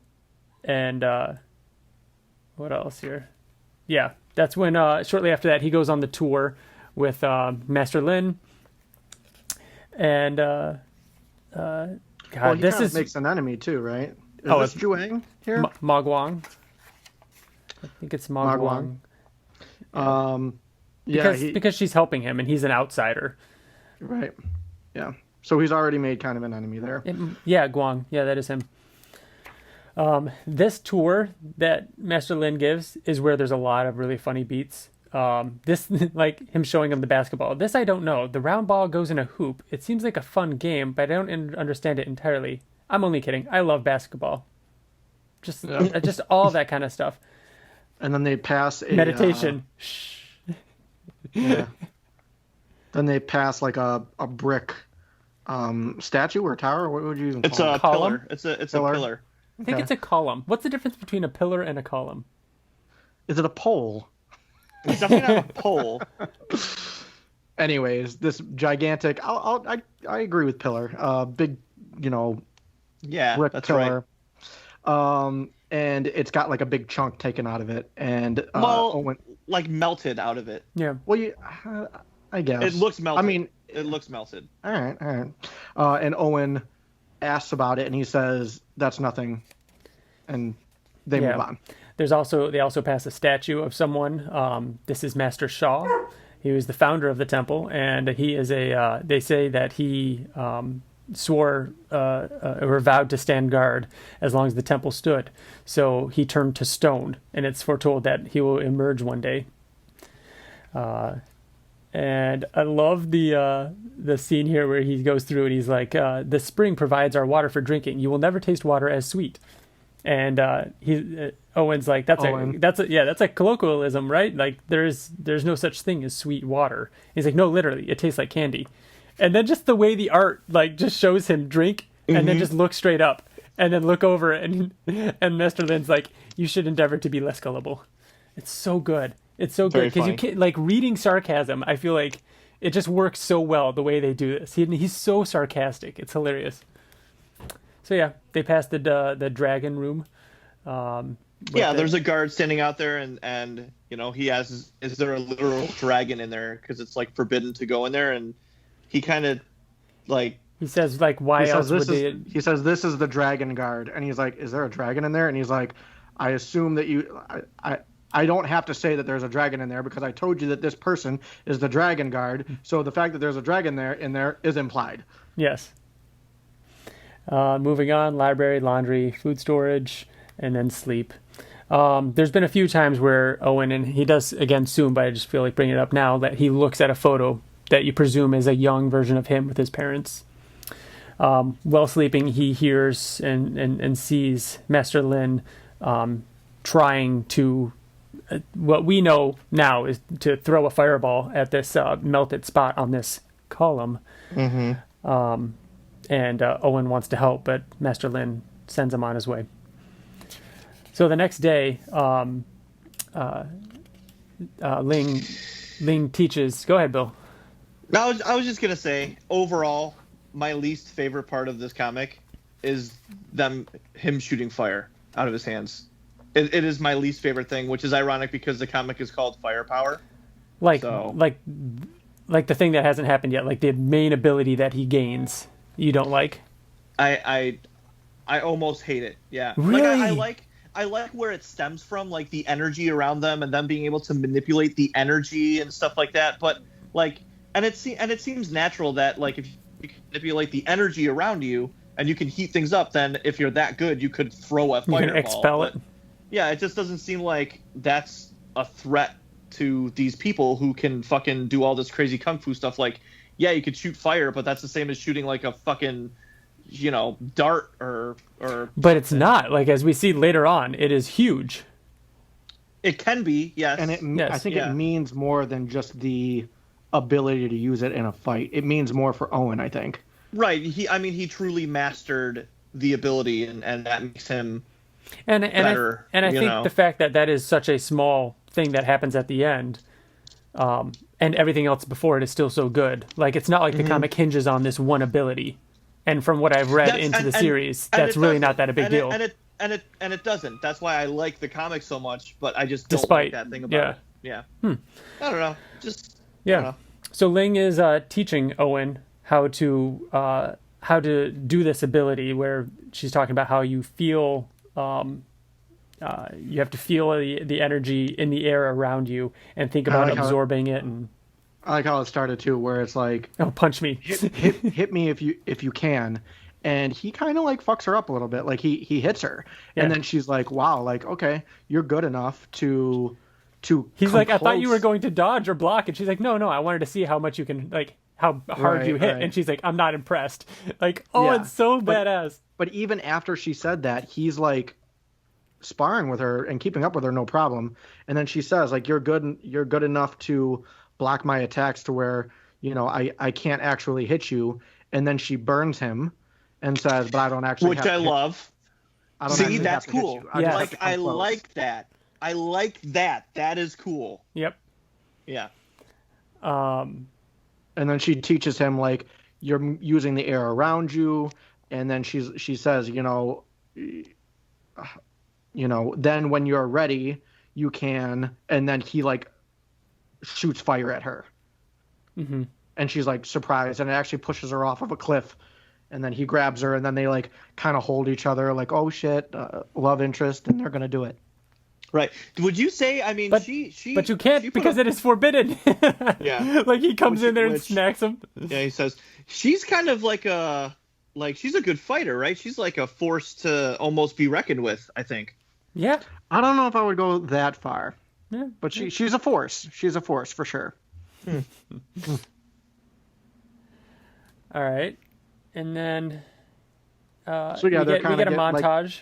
[SPEAKER 2] what else here? Yeah, that's when shortly after that he goes on the tour with Master Layne. And
[SPEAKER 3] this makes an enemy too, right? Is this Juang here?
[SPEAKER 2] Ma Guang. I think it's Ma Guang. Because she's helping him, and he's an outsider.
[SPEAKER 3] Right. Yeah. So he's already made kind of an enemy there.
[SPEAKER 2] Guang. Yeah, that is him. This tour that Master Layne gives is where there's a lot of really funny beats. This, like him showing him the basketball. This I don't know. The round ball goes in a hoop. It seems like a fun game, but I don't understand it entirely. I'm only kidding. I love basketball. Just all that kind of stuff.
[SPEAKER 3] And then they pass a
[SPEAKER 2] meditation.
[SPEAKER 3] Yeah. Then they pass like a brick statue or tower. What would you even call it?
[SPEAKER 1] It's a pillar. It's a pillar.
[SPEAKER 2] I think it's a column. What's the difference between a pillar and a column?
[SPEAKER 3] Is it a pole?
[SPEAKER 1] It's definitely not a pole.
[SPEAKER 3] Anyways, this gigantic. I agree with pillar. Big, brick
[SPEAKER 1] that's
[SPEAKER 3] pillar.
[SPEAKER 1] Right.
[SPEAKER 3] And it's got like a big chunk taken out of it, and
[SPEAKER 1] like melted out of it.
[SPEAKER 2] Yeah.
[SPEAKER 3] Well, I guess
[SPEAKER 1] it looks melted.
[SPEAKER 3] I mean,
[SPEAKER 1] it looks melted.
[SPEAKER 3] All right. And Owen asks about it, and he says that's nothing, and they move on.
[SPEAKER 2] They also pass a statue of someone. This is Master Shaw. He was the founder of the temple, and he is they say that he swore or vowed to stand guard as long as the temple stood. So he turned to stone, and it's foretold that he will emerge one day. And I love the scene here where he goes through and he's like, "The spring provides our water for drinking. You will never taste water as sweet." And Owen's like, "That's a colloquialism, right? Like there's no such thing as sweet water." He's like, "No, literally, it tastes like candy." And then just the way the art like just shows him drink and then just look straight up and then look over and Master Layne's like, "You should endeavor to be less gullible." It's so good. It's so good because you can't like reading sarcasm. I feel like it just works so well the way they do this. He's so sarcastic. It's hilarious. So yeah, they passed the dragon room.
[SPEAKER 1] There's a guard standing out there, and he asks, "Is there a literal dragon in there?" Because it's like forbidden to go in there, and he kind of like
[SPEAKER 2] he says like, "Why else would they?"
[SPEAKER 3] He says, "This is the dragon guard," and he's like, "Is there a dragon in there?" And he's like, "I assume that I don't have to say that there's a dragon in there because I told you that this person is the dragon guard. So the fact that there's a dragon in there is implied."
[SPEAKER 2] Yes. Moving on, library, laundry, food storage, and then sleep. There's been a few times where Owen, and he does again soon, but I just feel like bringing it up now, that he looks at a photo that you presume is a young version of him with his parents. While sleeping, he hears and sees Master Layne trying to, what we know now is to throw a fireball at this melted spot on this column. And Owen wants to help, but Master Layne sends him on his way. So the next day, Layne teaches. Go ahead, Bill.
[SPEAKER 1] I was just gonna say, overall, my least favorite part of this comic is him shooting fire out of his hands. It is my least favorite thing, which is ironic because the comic is called Firepower.
[SPEAKER 2] Like the thing that hasn't happened yet, like the main ability that he gains, you don't like?
[SPEAKER 1] I almost hate it. Yeah.
[SPEAKER 2] Really?
[SPEAKER 1] Like I like where it stems from, like the energy around them and them being able to manipulate the energy and stuff like that. But like, and it seems natural that like if you can manipulate the energy around you and you can heat things up, then if you're that good, you could throw a fireball.
[SPEAKER 2] You can expel it.
[SPEAKER 1] Yeah, it just doesn't seem like that's a threat to these people who can fucking do all this crazy kung fu stuff. Like, yeah, you could shoot fire, but that's the same as shooting like a fucking, dart or.
[SPEAKER 2] But it's not. Like, as we see later on, it is huge.
[SPEAKER 1] It can be, yes.
[SPEAKER 3] And I think it means more than just the ability to use it in a fight. It means more for Owen, I think.
[SPEAKER 1] Right. He truly mastered the ability, and that makes him better.
[SPEAKER 2] I think the fact that is such a small thing that happens at the end, and everything else before it is still so good. Like, it's not like the comic hinges on this one ability. And from what I've read into the series, that's really not that a big deal.
[SPEAKER 1] And it doesn't. That's why I like the comic so much, but I just don't
[SPEAKER 2] like
[SPEAKER 1] that thing about it. Yeah. I don't know. I don't know.
[SPEAKER 2] So Layne is teaching Owen how to do this ability, where she's talking about how you feel. You have to feel the energy in the air around you and think about absorbing it. And
[SPEAKER 3] I like how it started too, where it's like,
[SPEAKER 2] "Oh, punch me,
[SPEAKER 3] hit me if you can," and he kind of like fucks her up a little bit. Like he hits her, and then she's like, "Wow, like okay, you're good enough to." He's
[SPEAKER 2] like,
[SPEAKER 3] close.
[SPEAKER 2] "I thought you were going to dodge or block," and she's like, "No, I wanted to see how much you can how hard you hit," and she's like, "I'm not impressed." Like, it's so badass.
[SPEAKER 3] But even after she said that, he's like sparring with her and keeping up with her, no problem. And then she says, like, you're good enough to block my attacks to where, I can't actually hit you. And then she burns him and says, but I don't actually
[SPEAKER 1] Which I love.
[SPEAKER 3] I don't
[SPEAKER 1] See, that's cool.
[SPEAKER 2] Yeah.
[SPEAKER 1] I like that. I like that. That is cool.
[SPEAKER 2] Yep.
[SPEAKER 1] Yeah.
[SPEAKER 3] And then she teaches him, like, you're using the air around you. And then she says, then when you're ready, you can. And then he like shoots fire at her. Mm-hmm. And she's like surprised, and it actually pushes her off of a cliff. And then he grabs her, and then they like kind of hold each other, like, oh shit, love interest, and they're gonna do it.
[SPEAKER 1] Right. Would you say? I mean,
[SPEAKER 2] but you can't because it is forbidden.
[SPEAKER 1] Yeah.
[SPEAKER 2] Like he comes in there and smacks him.
[SPEAKER 1] Yeah, he says she's kind of like she's a good fighter, right? She's like a force to almost be reckoned with, I think.
[SPEAKER 2] Yeah.
[SPEAKER 3] I don't know if I would go that far.
[SPEAKER 2] Yeah.
[SPEAKER 3] But she's a force. She's a force for sure.
[SPEAKER 2] All right. And then
[SPEAKER 3] so
[SPEAKER 2] we get a montage.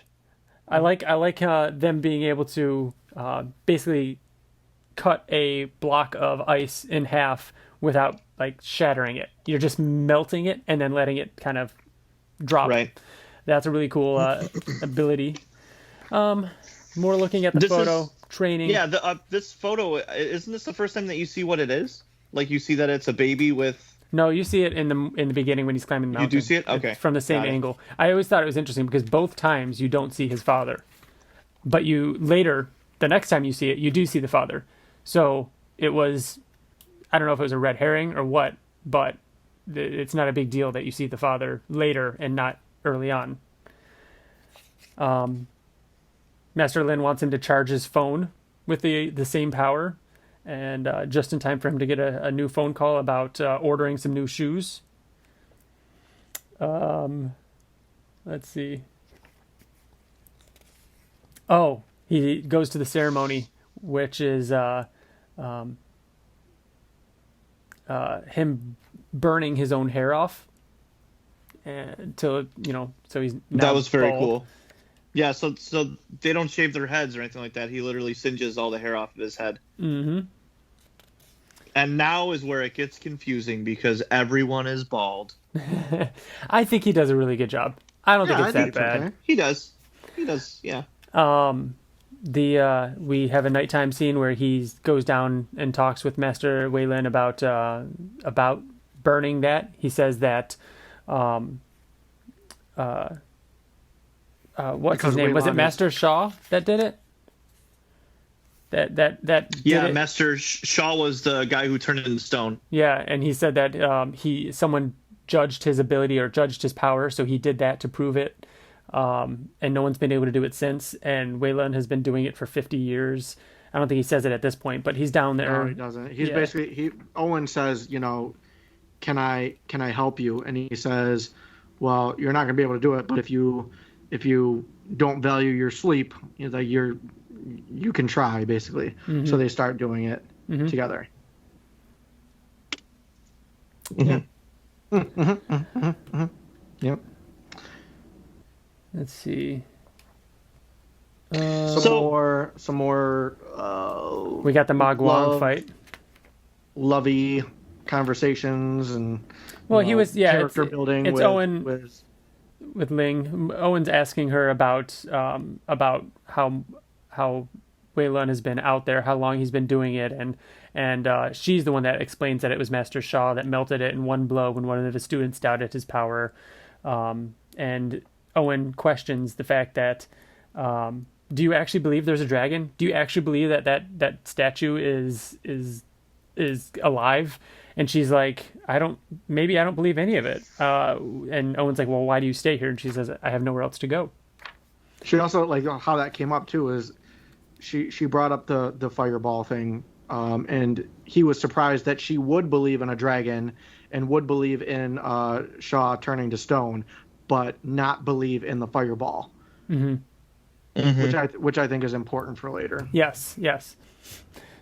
[SPEAKER 2] Like, I like them being able to basically cut a block of ice in half without like shattering it. You're just melting it and then letting it kind of drop.
[SPEAKER 1] Right.
[SPEAKER 2] That's a really cool ability. More looking at the photo training.
[SPEAKER 1] Yeah, this photo, isn't this the first time that you see what it is? Like you see that it's a baby with.
[SPEAKER 2] No, you see it in the beginning when he's climbing the mountain.
[SPEAKER 1] You do see it? Okay.
[SPEAKER 2] From the same angle. I always thought it was interesting because both times you don't see his father. But the next time you see it, you do see the father. So it was, I don't know if it was a red herring or what, but it's not a big deal that you see the father later and not early on. Master Layne wants him to charge his phone with the same power. And just in time for him to get a new phone call about ordering some new shoes. Let's see. Oh, he goes to the ceremony, which is him burning his own hair off, and so he's now
[SPEAKER 1] that was very
[SPEAKER 2] bald.
[SPEAKER 1] cool. Yeah, so they don't shave their heads or anything like that. He literally singes all the hair off of his head.
[SPEAKER 2] Mm-hmm.
[SPEAKER 1] And now is where it gets confusing because everyone is bald.
[SPEAKER 2] I think he does a really good job. I don't think it's that bad.
[SPEAKER 3] Okay.
[SPEAKER 1] He does, yeah.
[SPEAKER 2] We have a nighttime scene where he goes down and talks with Master Wayland about burning that. He says that what's his name? Was it Master Shaw that did it? That
[SPEAKER 1] Yeah,
[SPEAKER 2] did it?
[SPEAKER 1] Master Shaw was the guy who turned it into stone.
[SPEAKER 2] Yeah, and he said that someone judged his ability or judged his power, so he did that to prove it. And no one's been able to do it since. And Wayland has been doing it for 50 years. I don't think he says it at this point, but he's down there.
[SPEAKER 3] No, he doesn't. He's basically Owen says, can I help you? And he says, well, you're not going to be able to do it, but if you don't value your sleep, you can try, basically. Mm-hmm. So they start doing it together.
[SPEAKER 1] Mm-hmm.
[SPEAKER 3] Mm-hmm. Mm-hmm. Mm-hmm. Yep.
[SPEAKER 2] Let's see.
[SPEAKER 3] Some more.
[SPEAKER 2] We got the Magwang fight.
[SPEAKER 3] Lovey conversations and.
[SPEAKER 2] He was
[SPEAKER 3] character building.
[SPEAKER 2] It's Owen with Layne. Owen's asking her about how Wayland has been out there, how long he's been doing it, and she's the one that explains that it was Master Shaw that melted it in one blow when one of the students doubted his power, and Owen questions the fact that, do you actually believe there's a dragon? Do you actually believe that statue is alive? And she's like, I don't believe any of it. And Owen's like, well, why do you stay here? And she says, I have nowhere else to go.
[SPEAKER 3] She also, how that came up too is she brought up the fireball thing. And he was surprised that she would believe in a dragon and would believe in Shaw turning to stone, but not believe in the fireball, which I think is important for later.
[SPEAKER 2] Yes.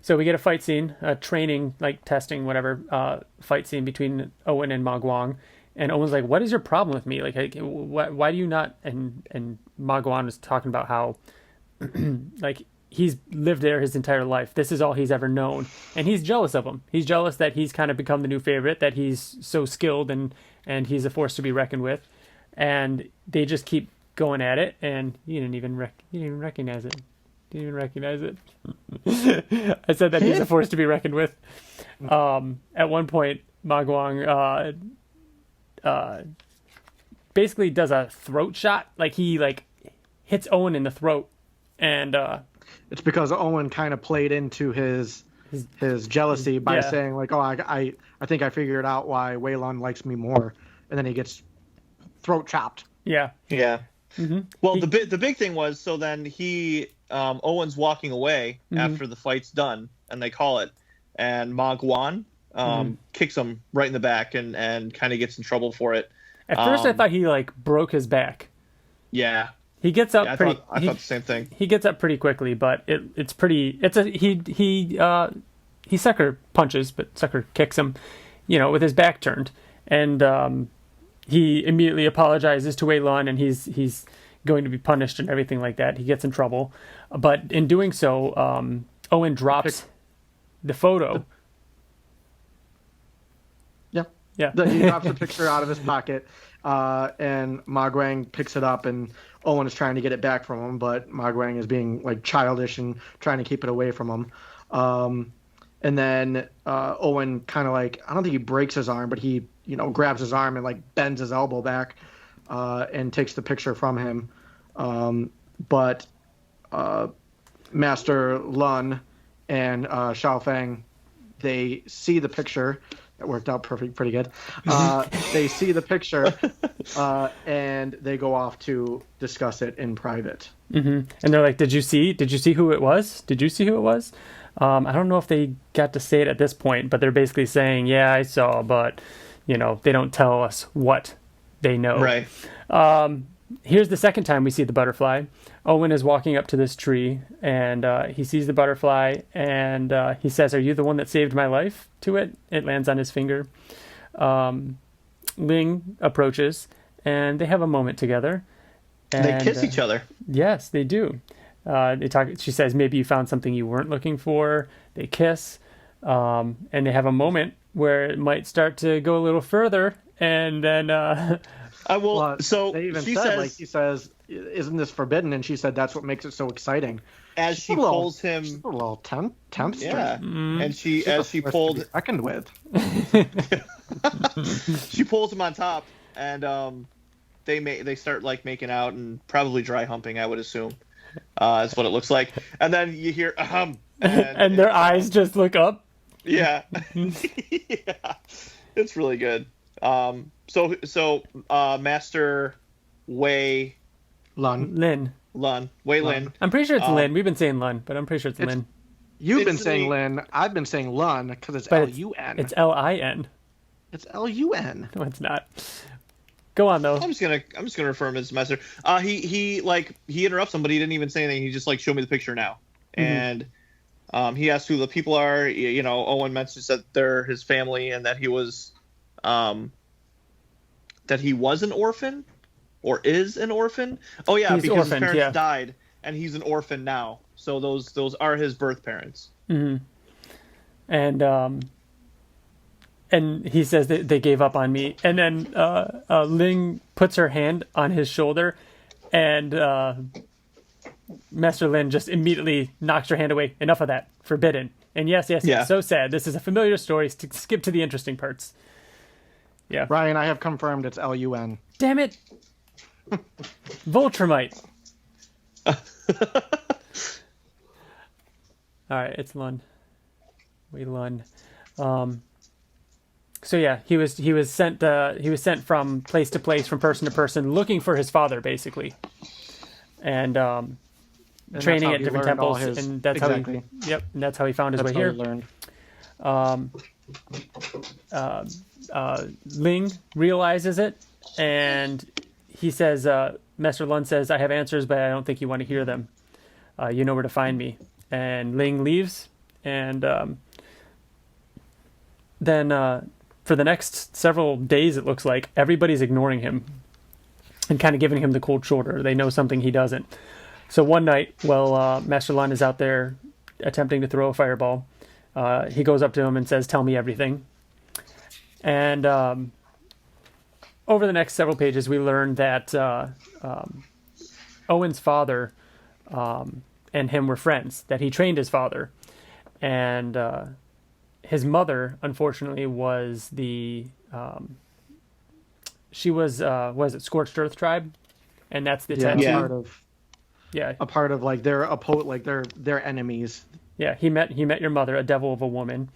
[SPEAKER 2] So we get a fight scene, a training, testing, whatever, fight scene between Owen and Magwang. And Owen's like, what is your problem with me? Why do you not? And Magwang is talking about how, he's lived there his entire life. This is all he's ever known. And he's jealous of him. He's jealous that he's kind of become the new favorite, that he's so skilled and he's a force to be reckoned with. And they just keep going at it. And he didn't even recognize it. Didn't even recognize it. I said that he's a force to be reckoned with. At one point, Magwang basically does a throat shot. He hits Owen in the throat, and
[SPEAKER 3] it's because Owen kind of played into his jealousy by saying I think I figured out why Wayland likes me more, and then he gets throat chopped.
[SPEAKER 1] Yeah. Mm-hmm. Well, the big thing was, so then Owen's walking away after the fight's done, and they call it, and Magwang kicks him right in the back and kind of gets in trouble for it.
[SPEAKER 2] At first, I thought he broke his back.
[SPEAKER 1] Yeah.
[SPEAKER 2] He gets up
[SPEAKER 1] I
[SPEAKER 2] pretty.
[SPEAKER 1] thought the same thing.
[SPEAKER 2] He gets up pretty quickly, but he sucker punches, but sucker kicks him, with his back turned, and he immediately apologizes to Wayland, and he's going to be punished and everything like that. He gets in trouble, but in doing so, Owen drops the photo. Yeah.
[SPEAKER 3] He drops the picture out of his pocket, and Magwang picks it up, and Owen is trying to get it back from him, but Magwang is being childish and trying to keep it away from him. And then Owen kind of I don't think he breaks his arm, but he grabs his arm and bends his elbow back and takes the picture from him. But Master Lun and Xiao Feng, they see the picture. It worked out pretty good. They see the picture and they go off to discuss it in private.
[SPEAKER 2] Mm-hmm. And they're like, Did you see who it was? Did you see who it was? I don't know if they got to say it at this point, but they're basically saying, yeah, I saw, but they don't tell us what they know.
[SPEAKER 1] Right.
[SPEAKER 2] Here's the second time we see the butterfly. Owen is walking up to this tree, and he sees the butterfly, and he says, "Are you the one that saved my life?" to it. It lands on his finger. Layne approaches, and they have a moment together. And,
[SPEAKER 1] they kiss each other.
[SPEAKER 2] Yes, they do. They talk. She says, maybe you found something you weren't looking for. They kiss, and they have a moment where it might start to go a little further, and then
[SPEAKER 1] so
[SPEAKER 3] they even
[SPEAKER 1] she
[SPEAKER 3] said,
[SPEAKER 1] says,
[SPEAKER 3] like, he says, isn't this forbidden? And she said that's what makes it so exciting.
[SPEAKER 1] as she pulls him,
[SPEAKER 3] a little temp
[SPEAKER 1] yeah, and she
[SPEAKER 3] pulled second with.
[SPEAKER 1] she pulls him on top, and they start like making out and probably dry humping, I would assume. Is what it looks like, and then you hear
[SPEAKER 2] and their eyes just look up.
[SPEAKER 1] Yeah. Yeah, it's really good. So Master Wei
[SPEAKER 2] Layne.
[SPEAKER 1] I'm
[SPEAKER 2] pretty sure it's Layne. We've been saying Lun, but I'm pretty sure it's Layne.
[SPEAKER 3] You've been saying Layne. I've been saying Lun because it's L-U-N.
[SPEAKER 2] It's L-I-N.
[SPEAKER 3] It's L-U-N.
[SPEAKER 2] No, it's not. Go on though.
[SPEAKER 1] I'm just gonna refer him as Master. He interrupts him, but he didn't even say anything. He just like, show me the picture now, and he asked who the people are. You know, Owen mentions that they're his family and that he was an orphan, or is an orphan. Oh yeah, because orphaned, his parents died, and he's an orphan now. So those are his birth parents.
[SPEAKER 2] Mm-hmm. And he says that they gave up on me. And then Ling puts her hand on his shoulder, and Master Layne just immediately knocks her hand away. Enough of that. Forbidden. And yes, so sad. This is a familiar story. Skip to the interesting parts. Yeah.
[SPEAKER 3] Ryan, I have confirmed it's L-U-N.
[SPEAKER 2] Damn it. Voltramite. All right, it's Lun. Lun. So yeah, he was sent from place to place, from person to person, looking for his father, basically, and training at different temples, and that's how he found his way here. Ling realizes it, and he says, Master Lun says, "I have answers, but I don't think you want to hear them. You know where to find me." And Ling leaves, and then for the next several days, it looks like everybody's ignoring him and kind of giving him the cold shoulder. They know something he doesn't. So one night, while Master Lun is out there attempting to throw a fireball, he goes up to him and says, "Tell me everything." And over the next several pages, we learn that Owen's father and him were friends, that he trained his father. And his mother, unfortunately, was she was Scorched Earth tribe, and that's the
[SPEAKER 3] a part of like their enemies.
[SPEAKER 2] Yeah, he met your mother, a devil of a woman.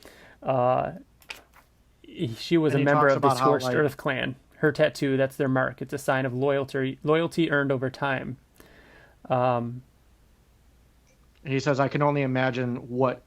[SPEAKER 2] She was a member of the Scorched Earth clan. Her tattoo, that's their mark. It's a sign of loyalty earned over time.
[SPEAKER 3] He says, "I can only imagine what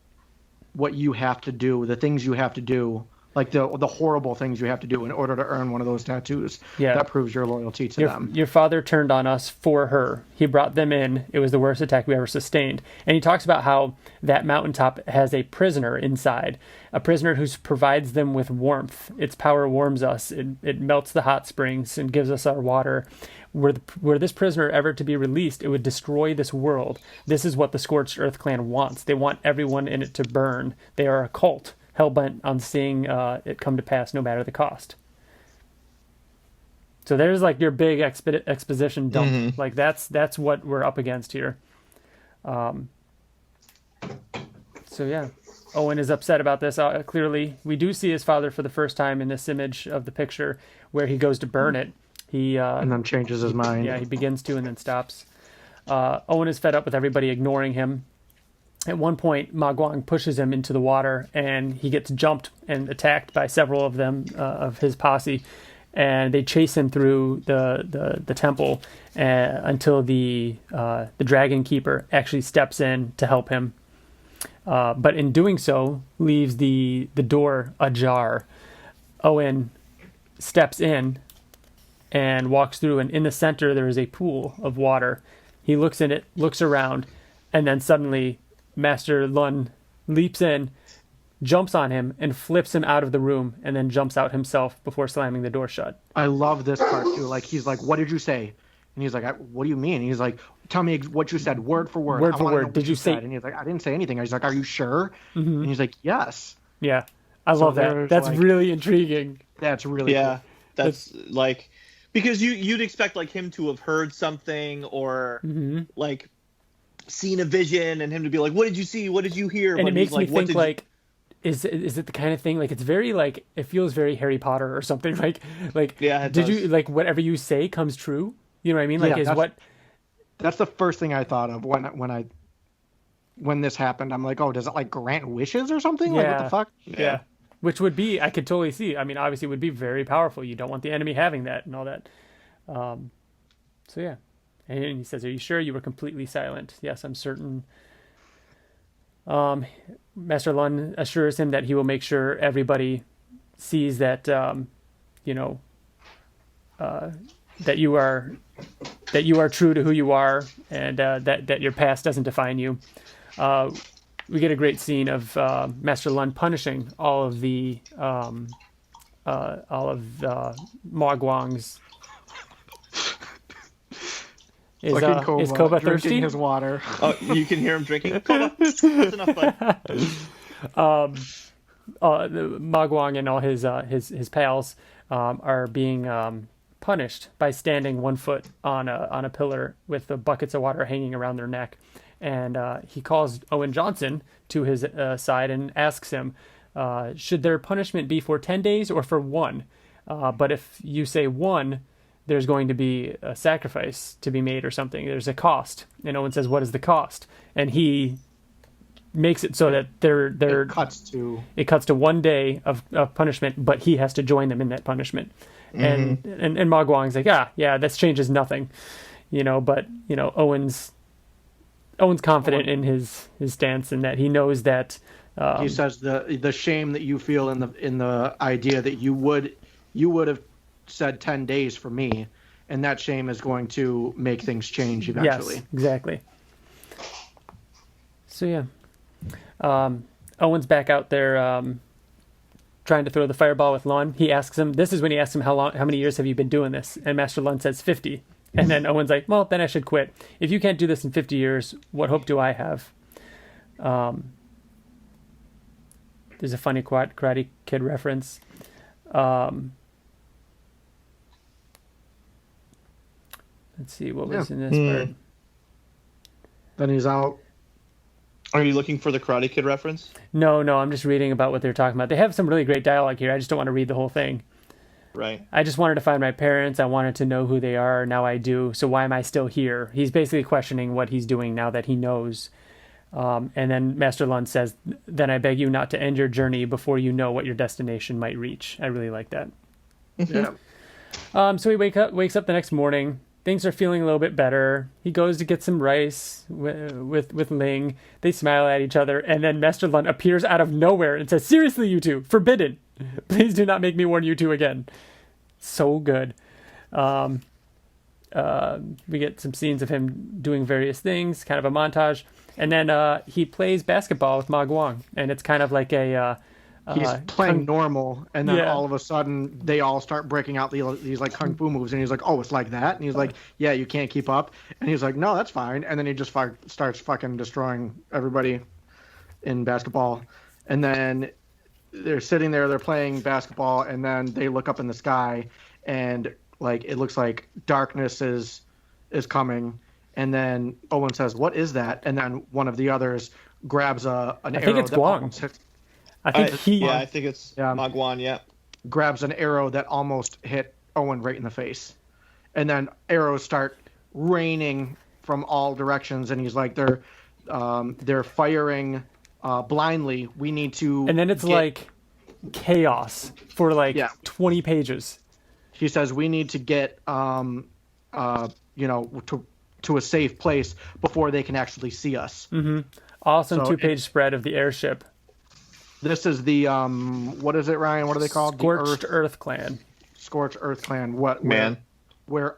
[SPEAKER 3] you have to do, the things you have to do, like the horrible things you have to do in order to earn one of those tattoos." Yeah. That proves your loyalty to them.
[SPEAKER 2] Your father turned on us for her. He brought them in. It was the worst attack we ever sustained. And he talks about how that mountaintop has a prisoner inside, a prisoner who provides them with warmth. Its power warms us. It melts the hot springs and gives us our water. Were this prisoner ever to be released, it would destroy this world. This is what the Scorched Earth clan wants. They want everyone in it to burn. They are a cult, hell-bent on seeing it come to pass no matter the cost. So there's like your big exposition dump. Mm-hmm. Like that's what we're up against here. So yeah, Owen is upset about this. Clearly, we do see his father for the first time in this image of the picture where he goes to burn it. He
[SPEAKER 3] and then changes his mind.
[SPEAKER 2] Yeah, he begins to and then stops. Owen is fed up with everybody ignoring him. At one point, Ma Guang pushes him into the water, and he gets jumped and attacked by several of them, of his posse, and they chase him through the temple until the Dragon Keeper actually steps in to help him. But in doing so, leaves the door ajar. Owen steps in and walks through, and in the center there is a pool of water. He looks in it, looks around, and then suddenly Master Lun leaps in, jumps on him, and flips him out of the room, and then jumps out himself before slamming the door shut.
[SPEAKER 3] I love this part too. Like, he's like, "What did you say?" And he's like, what do you mean? And he's like, tell me what you said, word for word.
[SPEAKER 2] Word for word. Did you say?
[SPEAKER 3] And he's like, I didn't say anything. He's like, are you sure? And he's like, yes.
[SPEAKER 2] Yeah, I love that. That's like, really intriguing.
[SPEAKER 3] That's really cool.
[SPEAKER 1] That's like, because you'd expect like him to have heard something or like seen a vision and him to be like, what did you see? What did you hear?
[SPEAKER 2] And it makes me think like, is it the kind of thing like it's very like it feels very Harry Potter or something like
[SPEAKER 1] yeah.
[SPEAKER 2] Did you like whatever you say comes true? You know what I mean? Like
[SPEAKER 3] that's the first thing I thought of when this happened. I'm like, oh, does it like grant wishes or something?
[SPEAKER 2] Yeah.
[SPEAKER 3] Like what the fuck?
[SPEAKER 2] Yeah. Which would be, I could totally see. I mean, obviously it would be very powerful. You don't want the enemy having that and all that. So yeah. And he says, are you sure? You were completely silent. Yes, I'm certain. Master Lun assures him that he will make sure everybody sees that, that you are true to who you are, and that your past doesn't define you. We get a great scene of Master Lun punishing all of Mogwang's. Is Koba thirsty?
[SPEAKER 3] Drinking his water.
[SPEAKER 1] Oh, you can hear him drinking. Koba, that's enough, bud.
[SPEAKER 2] The Mogwang and all his pals are being punished by standing 1 foot on a pillar with the buckets of water hanging around their neck. And he calls Owen Johnson to his side and asks him, should their punishment be for 10 days or for 1? But if you say 1, there's going to be a sacrifice to be made or something. There's a cost. And Owen says, what is the cost? And he makes it so that it cuts to 1 day of punishment, but he has to join them in that punishment. And Mogwang's like, yeah, this changes nothing, but Owen's confident in his stance and that he knows that
[SPEAKER 3] he says the shame that you feel in the idea that you would have said 10 days for me, and that shame is going to make things change eventually.
[SPEAKER 2] Yes, exactly. So yeah, Owen's back out there trying to throw the fireball with Lun. This is when he asks him how many years have you been doing this, and Master Lun says 50. And then Owen's like, well, then I should quit. If you can't do this in 50 years, what hope do I have? There's a funny Karate Kid reference. Let's see, what was in this part?
[SPEAKER 3] Then he's out.
[SPEAKER 1] Are you looking for the Karate Kid reference?
[SPEAKER 2] No, I'm just reading about what they're talking about. They have some really great dialogue here. I just don't want to read the whole thing.
[SPEAKER 1] Right.
[SPEAKER 2] I just wanted to find my parents. I wanted to know who they are. Now I do. So why am I still here? He's basically questioning what he's doing now that he knows. And then Master Lun says, then I beg you not to end your journey before you know what your destination might reach. I really like that.
[SPEAKER 3] Yeah.
[SPEAKER 2] So he wakes up the next morning. Things are feeling a little bit better. He goes to get some rice with Ling. They smile at each other. And then Master Lun appears out of nowhere and says, seriously, you two, forbidden. Please do not make me warn you two again. So good. We get some scenes of him doing various things, kind of a montage. And then he plays basketball with Mogwang. And it's kind of like
[SPEAKER 3] he's playing normal, and then all of a sudden they all start breaking out these like kung fu moves, and he's like, oh, it's like that? And he's like, yeah, you can't keep up. And he's like, no, that's fine. And then he just starts fucking destroying everybody in basketball. And then they're sitting there, they're playing basketball, and then they look up in the sky, and like it looks like darkness is coming. And then Owen says, what is that? And then one of the others grabs an arrow.
[SPEAKER 2] I think it's Guang.
[SPEAKER 1] I think it's Mogwang, yeah.
[SPEAKER 3] Grabs an arrow that almost hit Owen right in the face. And then arrows start raining from all directions, and he's like, they're firing blindly. We need to...
[SPEAKER 2] And then it's like chaos for 20 pages.
[SPEAKER 3] He says, we need to get, to a safe place before they can actually see us.
[SPEAKER 2] Mm-hmm. Awesome 2-page spread of the airship.
[SPEAKER 3] This is the what is it, Ryan? What are they called?
[SPEAKER 2] Scorched Earth Clan.
[SPEAKER 3] Scorched Earth Clan. Where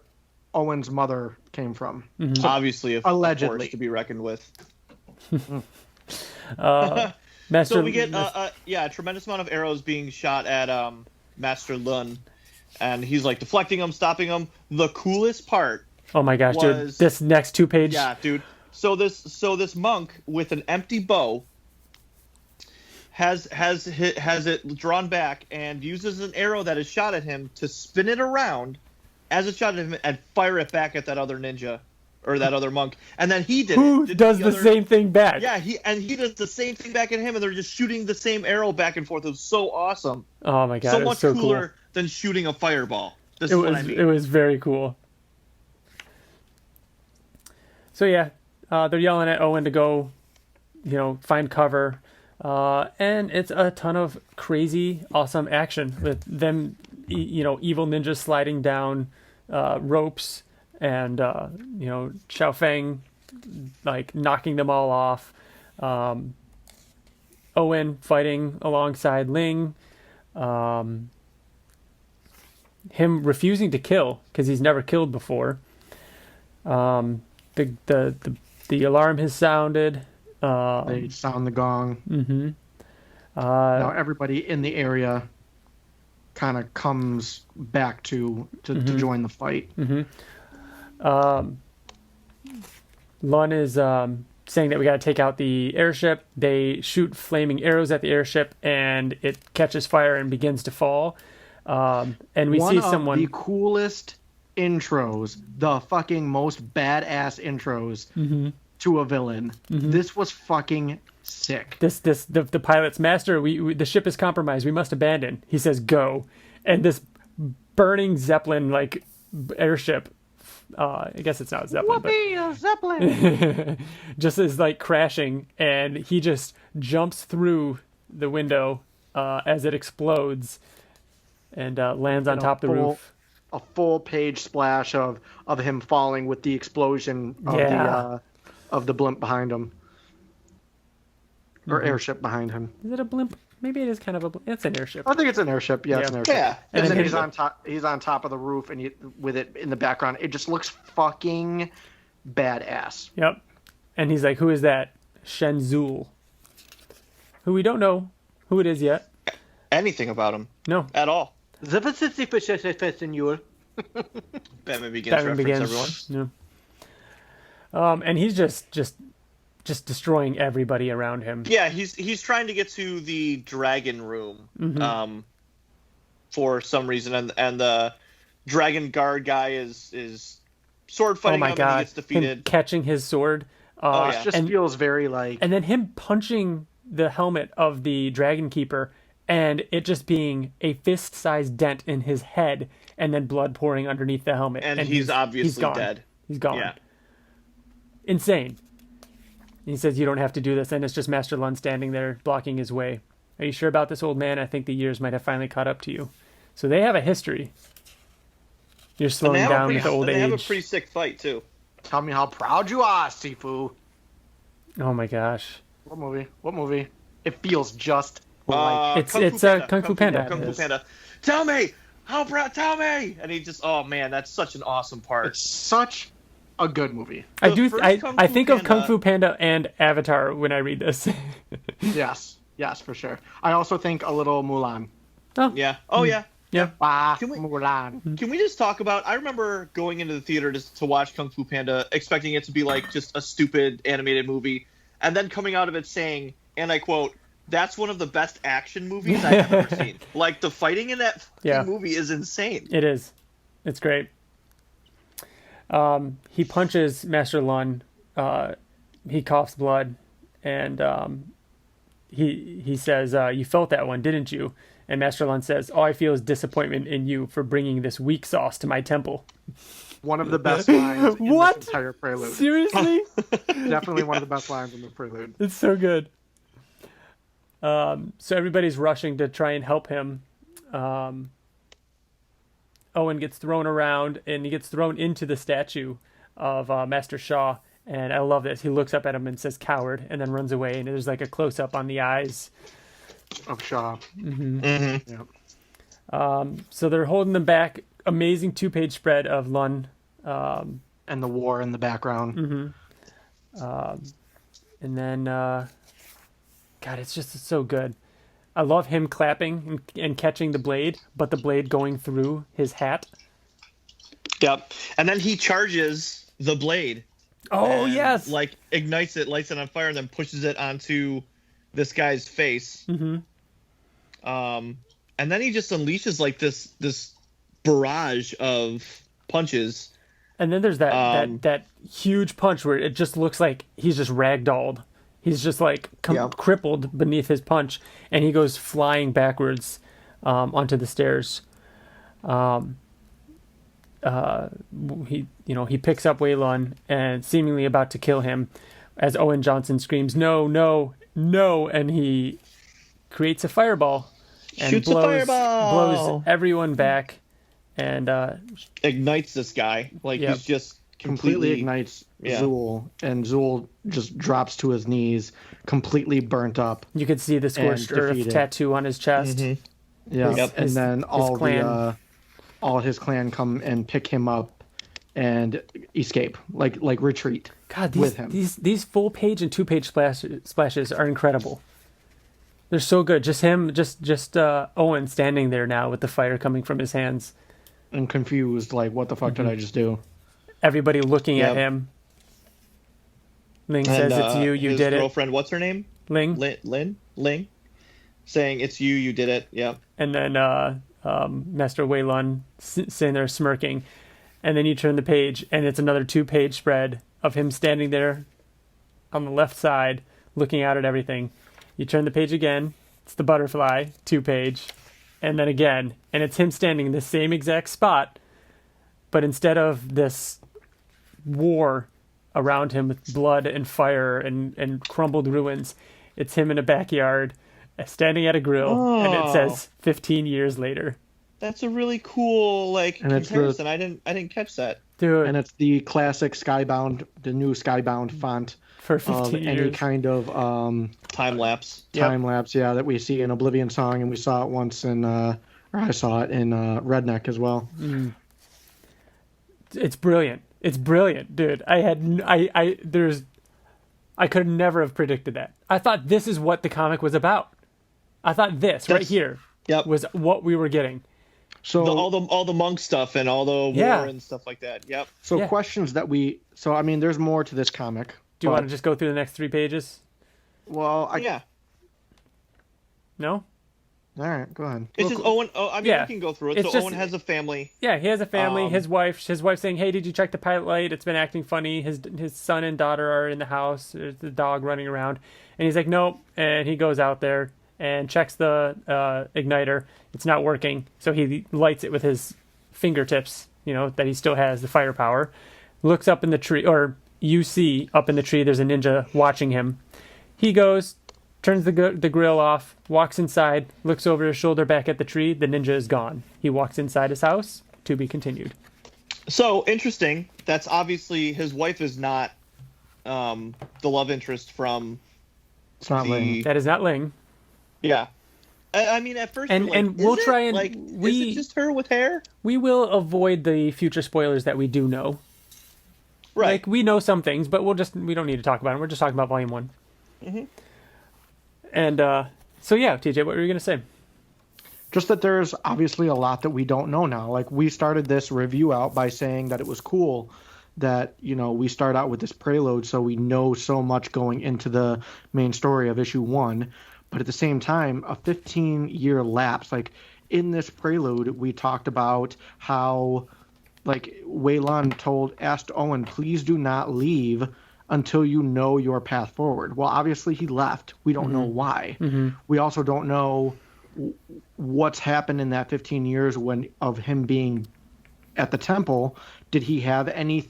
[SPEAKER 3] Owen's mother came from.
[SPEAKER 1] Mm-hmm. Obviously,
[SPEAKER 3] allegedly,
[SPEAKER 1] force to be reckoned with.
[SPEAKER 2] Master...
[SPEAKER 1] So we get a tremendous amount of arrows being shot at Master Lun, and he's like deflecting them, stopping them. The coolest part
[SPEAKER 2] Oh my gosh, dude! This next 2-page.
[SPEAKER 1] Yeah, dude. So this monk with an empty bow has it drawn back and uses an arrow that is shot at him to spin it around as it shot at him and fire it back at that other ninja or that other monk. And then he
[SPEAKER 2] does the same thing back.
[SPEAKER 1] Yeah, he does the same thing back at him, and they're just shooting the same arrow back and forth. It was so awesome.
[SPEAKER 2] Oh my god,
[SPEAKER 1] so much cooler
[SPEAKER 2] cool.
[SPEAKER 1] than shooting a fireball. This is what I mean.
[SPEAKER 2] It was very cool. So yeah, they're yelling at Owen to go, find cover. And it's a ton of crazy, awesome action with them, evil ninjas sliding down ropes and, Xiao Feng, like, knocking them all off. Owen fighting alongside Ling. Him refusing to kill because he's never killed before. The alarm has sounded.
[SPEAKER 3] They sound the gong.
[SPEAKER 2] Mm-hmm.
[SPEAKER 3] Now everybody in the area kind of comes back to join the fight.
[SPEAKER 2] Mm-hmm. Lun is saying that we got to take out the airship. They shoot flaming arrows at the airship, and it catches fire and begins to fall. And we see someone.
[SPEAKER 3] One of the coolest intros, the fucking most badass intros.
[SPEAKER 2] Mm-hmm.
[SPEAKER 3] To a villain. Mm-hmm. This was fucking sick.
[SPEAKER 2] The pilot's master. The ship is compromised. We must abandon. He says go, and this burning Zeppelin like airship. I guess it's not a Zeppelin.
[SPEAKER 3] Whoopee, a Zeppelin!
[SPEAKER 2] Just is like crashing, and he just jumps through the window as it explodes, and lands on top of the roof.
[SPEAKER 3] A full page splash of him falling with the explosion of the blimp behind him. Or airship behind him.
[SPEAKER 2] Is it a blimp? Maybe it is kind of a blimp. It's an airship.
[SPEAKER 3] I think it's an airship. Yeah, it's an airship.
[SPEAKER 1] Yeah.
[SPEAKER 3] And then he's on top of the roof, and with it in the background. It just looks fucking badass.
[SPEAKER 2] Yep. And he's like, who is that? Shenzul. Who we don't know who it is yet.
[SPEAKER 1] Anything about him.
[SPEAKER 2] No.
[SPEAKER 1] At all.
[SPEAKER 3] Batman
[SPEAKER 1] Begins reference, everyone.
[SPEAKER 2] Yeah. And he's just destroying everybody around him.
[SPEAKER 1] Yeah, he's trying to get to the dragon room, for some reason, and the dragon guard guy is sword fighting him, and he gets defeated.
[SPEAKER 2] Him catching his sword.
[SPEAKER 3] It just feels very like.
[SPEAKER 2] And then him punching the helmet of the dragon keeper, and it just being a fist-sized dent in his head, and then blood pouring underneath the helmet.
[SPEAKER 1] And he's obviously dead.
[SPEAKER 2] He's gone.
[SPEAKER 1] Yeah.
[SPEAKER 2] Insane. He says, you don't have to do this, and it's just Master Lun standing there blocking his way. Are you sure about this, old man? I think the years might have finally caught up to you. So they have a history. You're slowing down with old age.
[SPEAKER 1] They have a pretty sick fight, too.
[SPEAKER 3] Tell me how proud you are, Sifu.
[SPEAKER 2] Oh my gosh.
[SPEAKER 3] What movie? It feels just like...
[SPEAKER 2] It's Kung Fu Panda.
[SPEAKER 1] Kung Fu Panda. Tell me! How proud? Tell me! And he just... Oh, man, that's such an awesome part.
[SPEAKER 3] It's such... a good movie.
[SPEAKER 2] I think of Kung Fu Panda and Avatar when I read this.
[SPEAKER 3] yes, for sure. I also think a little Mulan.
[SPEAKER 2] Oh
[SPEAKER 1] yeah. Oh yeah.
[SPEAKER 2] Yeah.
[SPEAKER 3] Mulan.
[SPEAKER 1] Can we just talk about? I remember going into the theater to watch Kung Fu Panda, expecting it to be like just a stupid animated movie, and then coming out of it saying, and I quote, "That's one of the best action movies I've ever seen." Like the fighting in that movie is insane.
[SPEAKER 2] It is. It's great. He punches Master Lun. He coughs blood, and he says, "You felt that one, didn't you?" And Master Lun says, "All I feel is disappointment in you for bringing this weak sauce to my temple."
[SPEAKER 3] One of the best lines in this entire Prelude.
[SPEAKER 2] Seriously?
[SPEAKER 3] Definitely one of the best lines in the Prelude.
[SPEAKER 2] It's so good. So everybody's rushing to try and help him. Owen gets thrown around, and he gets thrown into the statue of Master Shaw. And I love this. He looks up at him and says, "Coward," and then runs away. And there's like a close-up on the eyes
[SPEAKER 3] of Shaw.
[SPEAKER 2] Mm-hmm. Mm-hmm. Yep. So they're holding them back. Amazing 2-page spread of Lun.
[SPEAKER 3] And the war in the background.
[SPEAKER 2] Mm-hmm. And then, God, it's just so good. I love him clapping and catching the blade, but the blade going through his hat.
[SPEAKER 1] Yep. And then he charges the blade.
[SPEAKER 2] Oh,
[SPEAKER 1] and,
[SPEAKER 2] yes.
[SPEAKER 1] Like ignites it, lights it on fire, and then pushes it onto this guy's face.
[SPEAKER 2] Mm-hmm.
[SPEAKER 1] And then he just unleashes like this barrage of punches.
[SPEAKER 2] And then there's that huge punch where it just looks like he's just ragdolled. He's just like crippled beneath his punch, and he goes flying backwards onto the stairs. He picks up Waylon and seemingly about to kill him, as Owen Johnson screams, "No, no, no!" And he creates a fireball and
[SPEAKER 1] Shoots a fireball.
[SPEAKER 2] blows everyone back, and
[SPEAKER 1] ignites this guy. Like he's just
[SPEAKER 3] completely ignites Zool, and Zool just drops to his knees, completely burnt up.
[SPEAKER 2] You could see the scorched earth tattoo on his chest.
[SPEAKER 3] Mm-hmm. Yeah, and then all his clan come and pick him up and escape, like retreat.
[SPEAKER 2] God,
[SPEAKER 3] with him.
[SPEAKER 2] These full page and 2-page splashes are incredible. They're so good. Just him, just Owen standing there now with the fire coming from his hands,
[SPEAKER 3] and confused, like, what the fuck did I just do?
[SPEAKER 2] Everybody looking at him. Ling says, "It's you. You did it."
[SPEAKER 1] His girlfriend, what's her name?
[SPEAKER 2] Ling.
[SPEAKER 1] Ling, saying, "It's you. You did it." Yep.
[SPEAKER 2] And then Master Waylon sitting there smirking, and then you turn the page, and it's another 2-page spread of him standing there on the left side, looking out at everything. You turn the page again, it's the butterfly 2-page, and then again, and it's him standing in the same exact spot, but instead of this war around him with blood and fire and crumbled ruins, it's him in a backyard standing at a grill, and it says 15 years later.
[SPEAKER 1] That's a really cool comparison. I didn't catch that.
[SPEAKER 2] Dude.
[SPEAKER 3] And it's the classic the new Skybound font
[SPEAKER 2] for 15 years.
[SPEAKER 3] Any kind of
[SPEAKER 1] time lapse.
[SPEAKER 3] That we see in Oblivion Song, and we saw it once in or I saw it in Redneck as well.
[SPEAKER 2] It's brilliant. It's brilliant, dude. I could never have predicted that. I thought this is what the comic was about. I thought right here was what we were getting.
[SPEAKER 3] So
[SPEAKER 1] all the monk stuff and all the war and stuff like that. Yep.
[SPEAKER 3] So questions that I mean, there's more to this comic.
[SPEAKER 2] Do you want to just go through the next 3 pages?
[SPEAKER 3] Well,
[SPEAKER 2] No?
[SPEAKER 3] All right, go ahead.
[SPEAKER 1] It's just Owen. We can go through it. Owen has a family.
[SPEAKER 2] Yeah, he has a family. His wife's saying, "Hey, did you check the pilot light? It's been acting funny." His son and daughter are in the house. There's the dog running around, and he's like, "Nope." And he goes out there and checks the igniter. It's not working, so he lights it with his fingertips. That he still has the firepower. Looks up in the tree, or you see up in the tree. There's a ninja watching him. He goes, turns the grill off, walks inside, looks over his shoulder back at the tree. The ninja is gone. He walks inside his house. To be continued.
[SPEAKER 1] So, interesting. That's obviously his wife is not the love interest from...
[SPEAKER 3] It's not Ling.
[SPEAKER 2] That is not Ling.
[SPEAKER 1] Yeah. I mean, at first...
[SPEAKER 2] And we'll try and...
[SPEAKER 1] is it just her with hair?
[SPEAKER 2] We will avoid the future spoilers that we do know.
[SPEAKER 1] Right.
[SPEAKER 2] We know some things, but we don't need to talk about them. We're just talking about Volume 1.
[SPEAKER 1] Mm-hmm.
[SPEAKER 2] And TJ, what were you going to say?
[SPEAKER 3] Just that there's obviously a lot that we don't know now. We started this review out by saying that it was cool that, we start out with this prelude, so we know so much going into the main story of issue 1. But at the same time, a 15-year lapse. In this prelude, we talked about how, Waylon asked Owen, please do not leave until you know your path forward. Well, obviously he left. We don't know why. Mm-hmm. We also don't know what's happened in that 15 years of him being at the temple. Did he have any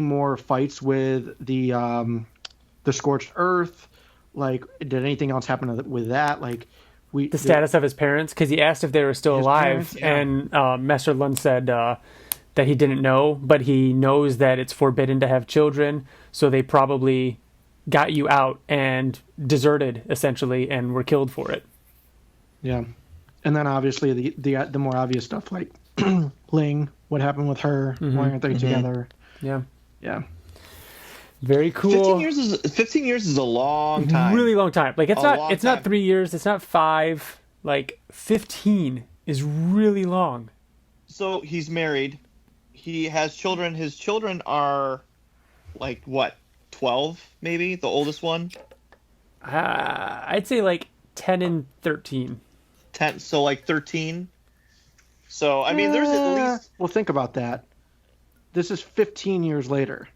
[SPEAKER 3] more fights with the scorched earth? Did anything else happen with that? The
[SPEAKER 2] status of his parents, because he asked if they were still alive, and Master Lund said that he didn't know, but he knows that it's forbidden to have children, so they probably got you out and deserted, essentially, and were killed for it.
[SPEAKER 3] Yeah. And then obviously the more obvious stuff, like Ling, what happened with her, why aren't they together?
[SPEAKER 2] Yeah.
[SPEAKER 3] Yeah.
[SPEAKER 2] Very cool.
[SPEAKER 1] 15 years is a long time.
[SPEAKER 2] Really long time. It's not 3 years, it's not 5. 15 is really long.
[SPEAKER 1] So he's married. he has children. His children are like what, 12 maybe, the oldest one.
[SPEAKER 2] I'd say like 10 and 13.
[SPEAKER 1] 10, so like 13. So I mean, there's at least.
[SPEAKER 3] Well, think about that. This is 15 years later.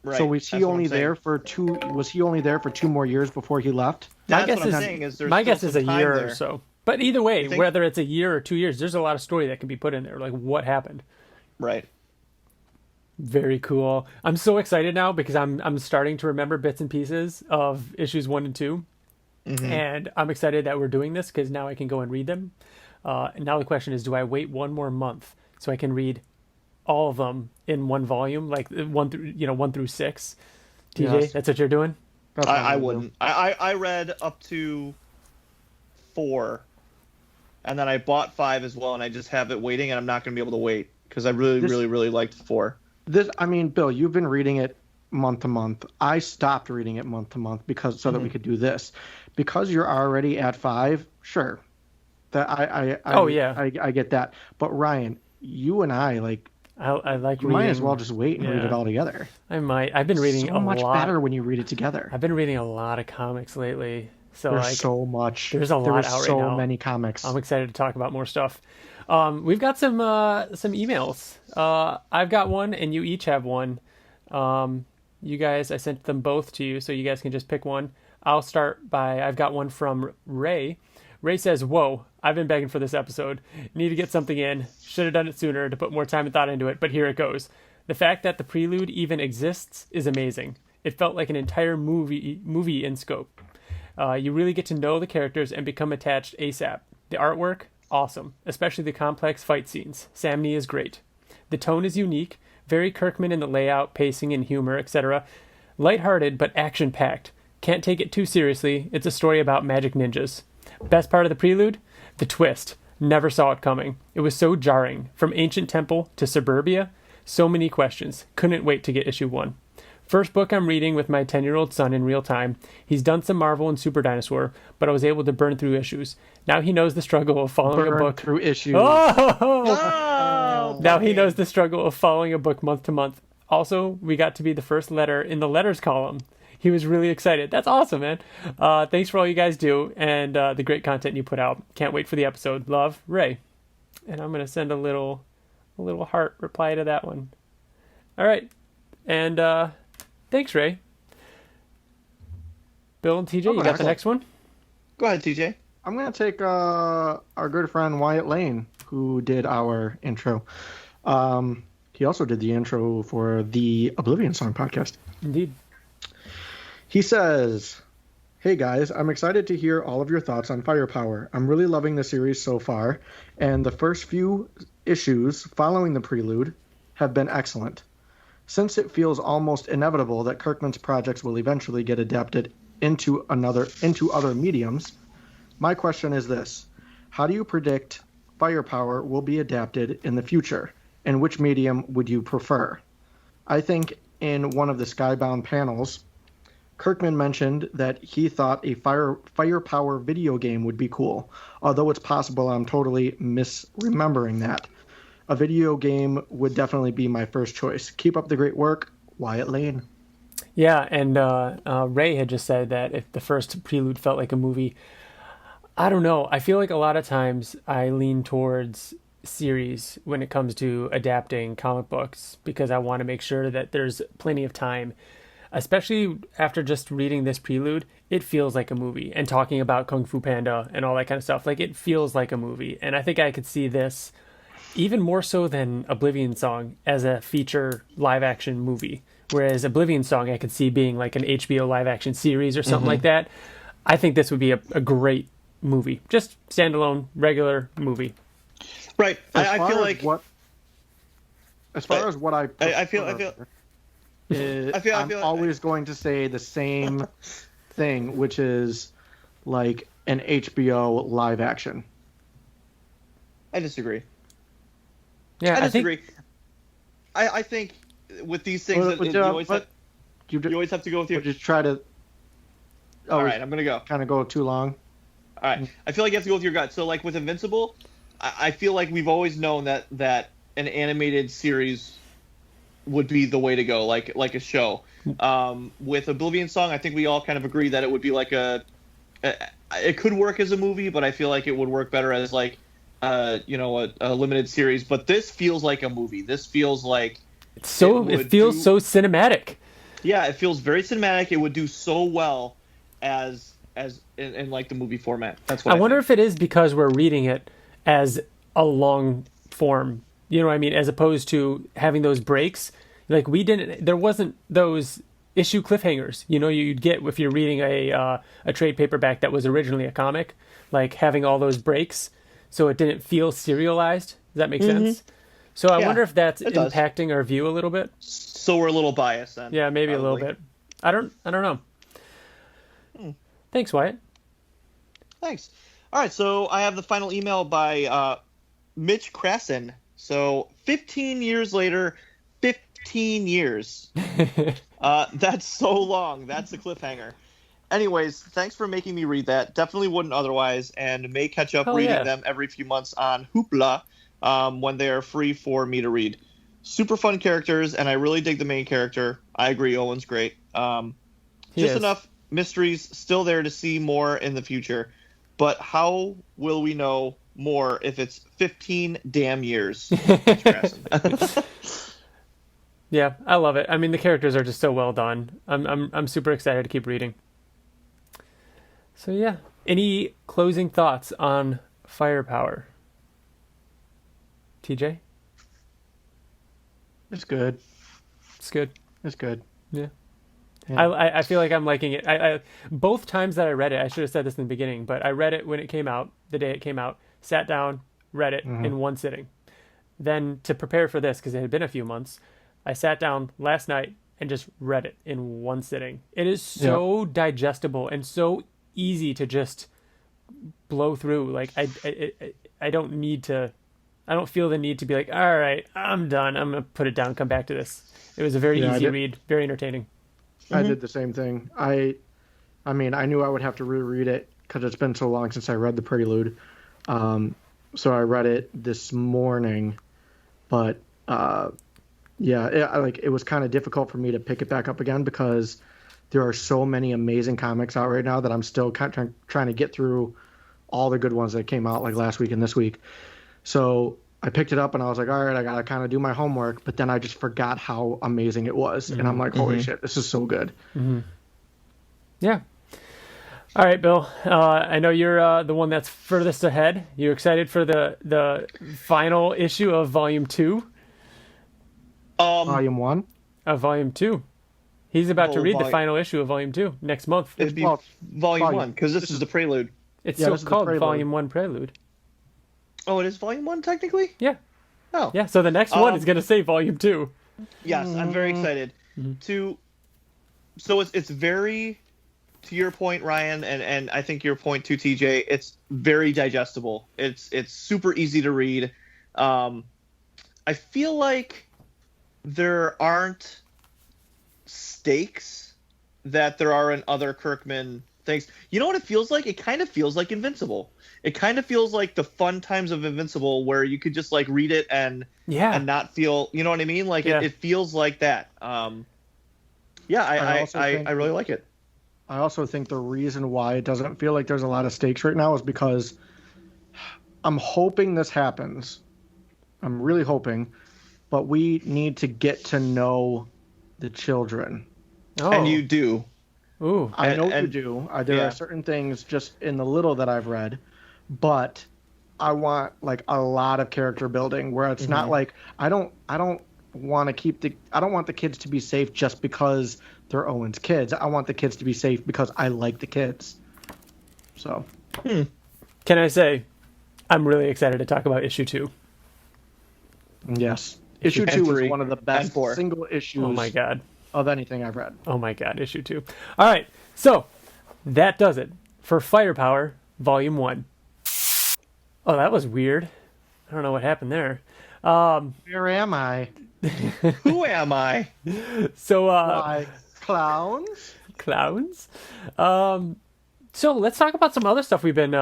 [SPEAKER 1] Right.
[SPEAKER 3] So was he only there for 2? Was he only there for 2 more years before he left?
[SPEAKER 1] That's what I'm saying. Is there's
[SPEAKER 2] my
[SPEAKER 1] still
[SPEAKER 2] guess is
[SPEAKER 1] some
[SPEAKER 2] a year
[SPEAKER 1] time
[SPEAKER 2] or
[SPEAKER 1] there.
[SPEAKER 2] so. But either way, whether it's a year or 2 years, there's a lot of story that can be put in there. Like what happened.
[SPEAKER 1] Right.
[SPEAKER 2] Very cool. I'm so excited now because I'm starting to remember bits and pieces of issues 1 and 2, and I'm excited that we're doing this because now I can go and read them. And now the question is, do I wait 1 more month so I can read all of them in one volume, like 1 through 6? TJ,
[SPEAKER 3] Yes.
[SPEAKER 2] that's what you're doing?
[SPEAKER 1] I wouldn't. I read up to 4, and then I bought 5 as well, and I just have it waiting, and I'm not going to be able to wait because I really liked 4.
[SPEAKER 3] I mean, Bill, you've been reading it month to month. I stopped reading it month to month so that we could do this. Because you're already at 5, sure. That I get that. But Ryan, you and I like
[SPEAKER 2] like
[SPEAKER 3] you
[SPEAKER 2] reading.
[SPEAKER 3] might as well just wait and read it all together.
[SPEAKER 2] I might. I've been reading
[SPEAKER 3] so much better when you read it together.
[SPEAKER 2] I've been reading a lot of comics lately. So
[SPEAKER 3] there's
[SPEAKER 2] like,
[SPEAKER 3] so much.
[SPEAKER 2] There's a lot out right now.
[SPEAKER 3] So many comics.
[SPEAKER 2] I'm excited to talk about more stuff. We've got some emails. I've got one, and you each have one. You guys, I sent them both to you, so you guys can just pick one. I'll start by, I've got one from Ray. Ray says, "Whoa, I've been begging for this episode. Need to get something in. Should have done it sooner to put more time and thought into it, but here it goes. The fact that the Prelude even exists is amazing. It felt like an entire movie in scope. You really get to know the characters and become attached ASAP. The artwork, awesome, especially the complex fight scenes. Samnee is great. The tone is unique, very Kirkman in the layout, pacing, and humor, etc. Lighthearted, but action-packed. Can't take it too seriously. It's a story about magic ninjas. Best part of the Prelude? The twist. Never saw it coming. It was so jarring. From ancient temple to suburbia, so many questions. Couldn't wait to get issue 1. First book I'm reading with my 10-year-old son in real time. He's done some Marvel and Super Dinosaur, but I was able to burn through issues. Now he knows the struggle of following a book
[SPEAKER 3] through issues.
[SPEAKER 2] Now he knows the struggle of following a book month to month. Also, we got to be the first letter in the letters column. He was really excited. That's awesome, man. Thanks for all you guys do and the great content you put out. Can't wait for the episode. Love, Ray." And I'm gonna send a little heart reply to that one. All right, and thanks, Ray. Bill and TJ, you got the next one?
[SPEAKER 1] Go ahead, TJ.
[SPEAKER 3] I'm going to take our good friend Wyatt Layne, who did our intro. He also did the intro for the Oblivion Song podcast.
[SPEAKER 2] Indeed.
[SPEAKER 3] He says, "Hey guys, I'm excited to hear all of your thoughts on Firepower. I'm really loving the series so far, and the first few issues following the Prelude have been excellent. Since it feels almost inevitable that Kirkman's projects will eventually get adapted into other mediums, my question is this: how do you predict Firepower will be adapted in the future, and which medium would you prefer? I think in one of the Skybound panels, Kirkman mentioned that he thought a Firepower video game would be cool, although it's possible I'm totally misremembering that. A video game would definitely be my first choice. Keep up the great work, Wyatt Layne."
[SPEAKER 2] Yeah, and Ray had just said that if the first Prelude felt like a movie, I don't know. I feel like a lot of times I lean towards series when it comes to adapting comic books because I want to make sure that there's plenty of time. Especially after just reading this Prelude, it feels like a movie. And talking about Kung Fu Panda and all that kind of stuff, like it feels like a movie. And I think I could see this even more so than Oblivion Song as a feature live action movie. Whereas Oblivion Song I could see being like an HBO live action series or something like that. I think this would be a great movie. Just standalone, regular movie.
[SPEAKER 1] Right. I feel like
[SPEAKER 3] I'm always going to say the same thing, which is like an HBO live action.
[SPEAKER 1] I disagree.
[SPEAKER 2] Yeah,
[SPEAKER 1] I disagree. I think with these things, you always have to go with your.
[SPEAKER 3] Just try to.
[SPEAKER 1] All right, I'm gonna go.
[SPEAKER 3] Kind of go too long.
[SPEAKER 1] All right, I feel like you have to go with your gut. So, like with Invincible, I feel like we've always known that an animated series would be the way to go, like a show. With Oblivion Song, I think we all kind of agree that it would be like it could work as a movie, but I feel like it would work better as like a limited series. But this feels like a movie. This feels like
[SPEAKER 2] it feels so cinematic.
[SPEAKER 1] Yeah, it feels very cinematic. It would do so well as in like the movie format. That's what I
[SPEAKER 2] wonder
[SPEAKER 1] think.
[SPEAKER 2] if it is because we're reading it as a long form. You know what I mean? As opposed to having those breaks. Like there wasn't those issue cliffhangers. You'd get if you're reading a trade paperback that was originally a comic, like having all those breaks, so it didn't feel serialized. Does that make sense? So I wonder if that's impacting our view a little bit.
[SPEAKER 1] So we're a little biased then.
[SPEAKER 2] Yeah, maybe probably. A little bit. I don't know. Thanks, Wyatt.
[SPEAKER 1] Thanks. All right, so I have the final email by Mitch Krasen. So 15 years later, 15 years. That's so long. That's the cliffhanger. Anyways, thanks for making me read that. Definitely wouldn't otherwise, and may catch up reading them every few months on Hoopla when they are free for me to read. Super fun characters, and I really dig the main character. I agree, Owen's great. Just enough mysteries still there to see more in the future. But how will we know more if it's 15 damn years?
[SPEAKER 2] Yeah, I love it. I mean, the characters are just so well done. I'm super excited to keep reading. So yeah, any closing thoughts on Firepower? TJ?
[SPEAKER 3] It's good.
[SPEAKER 2] It's good.
[SPEAKER 3] It's good.
[SPEAKER 2] Yeah. I feel like I'm liking it. I both times that I read it, I should have said this in the beginning, but I read it when it came out, the day it came out, sat down, read it in one sitting. Then to prepare for this, because it had been a few months, I sat down last night and just read it in one sitting. It is so digestible and so easy to just blow through. Like I don't feel the need to be like, all right, I'm done. I'm going to put it down, come back to this. It was a very easy read, very entertaining.
[SPEAKER 3] I did the same thing. I mean, I knew I would have to reread it because it's been so long since I read the Prelude. So I read it this morning, but it was kind of difficult for me to pick it back up again because there are so many amazing comics out right now that I'm still kind of trying to get through all the good ones that came out like last week and this week. So I picked it up and I was like, all right, I got to kind of do my homework. But then I just forgot how amazing it was. And I'm like, holy shit, this is so good.
[SPEAKER 2] Yeah. All right, Bill. I know you're the one that's furthest ahead. You excited for the final issue of Volume 2?
[SPEAKER 3] Volume 1?
[SPEAKER 2] Of Volume 2. He's about to read the final issue of Volume 2 next month.
[SPEAKER 1] It'd be Volume 1, because this is the Prelude.
[SPEAKER 2] It's still called Volume 1 Prelude.
[SPEAKER 1] Oh, it is Volume 1 technically?
[SPEAKER 2] Yeah.
[SPEAKER 1] Oh.
[SPEAKER 2] Yeah, so the next one is going to say Volume 2.
[SPEAKER 1] Yes, I'm very excited. So it's very, to your point, Ryan, and I think your point too, TJ, it's very digestible. It's super easy to read. I feel like there aren't stakes that there are in other Kirkman things. You know what it feels like? It kind of feels like Invincible. It kind of feels like the fun times of Invincible where you could just like read it and not feel, you know what I mean? Like it feels like that. I really like it.
[SPEAKER 3] I also think the reason why it doesn't feel like there's a lot of stakes right now is because I'm hoping this happens. I'm really hoping, but we need to get to know the children.
[SPEAKER 1] Oh. And you do.
[SPEAKER 2] Ooh.
[SPEAKER 3] I know you do. There are certain things just in the little that I've read, but I want like a lot of character building where it's not like I don't want the kids to be safe just because they're Owen's kids. I want the kids to be safe because I like the kids. So,
[SPEAKER 2] can I say I'm really excited to talk about issue 2?
[SPEAKER 3] Yes. Issue 2 is one of the best single issues of anything I've read.
[SPEAKER 2] Oh my god, issue 2. All right. So, that does it for Firepower Volume 1. Oh, that was weird. I don't know what happened there.
[SPEAKER 3] Where am I?
[SPEAKER 1] Who am I?
[SPEAKER 2] So,
[SPEAKER 3] clowns?
[SPEAKER 2] Clowns? So let's talk about some other stuff we've been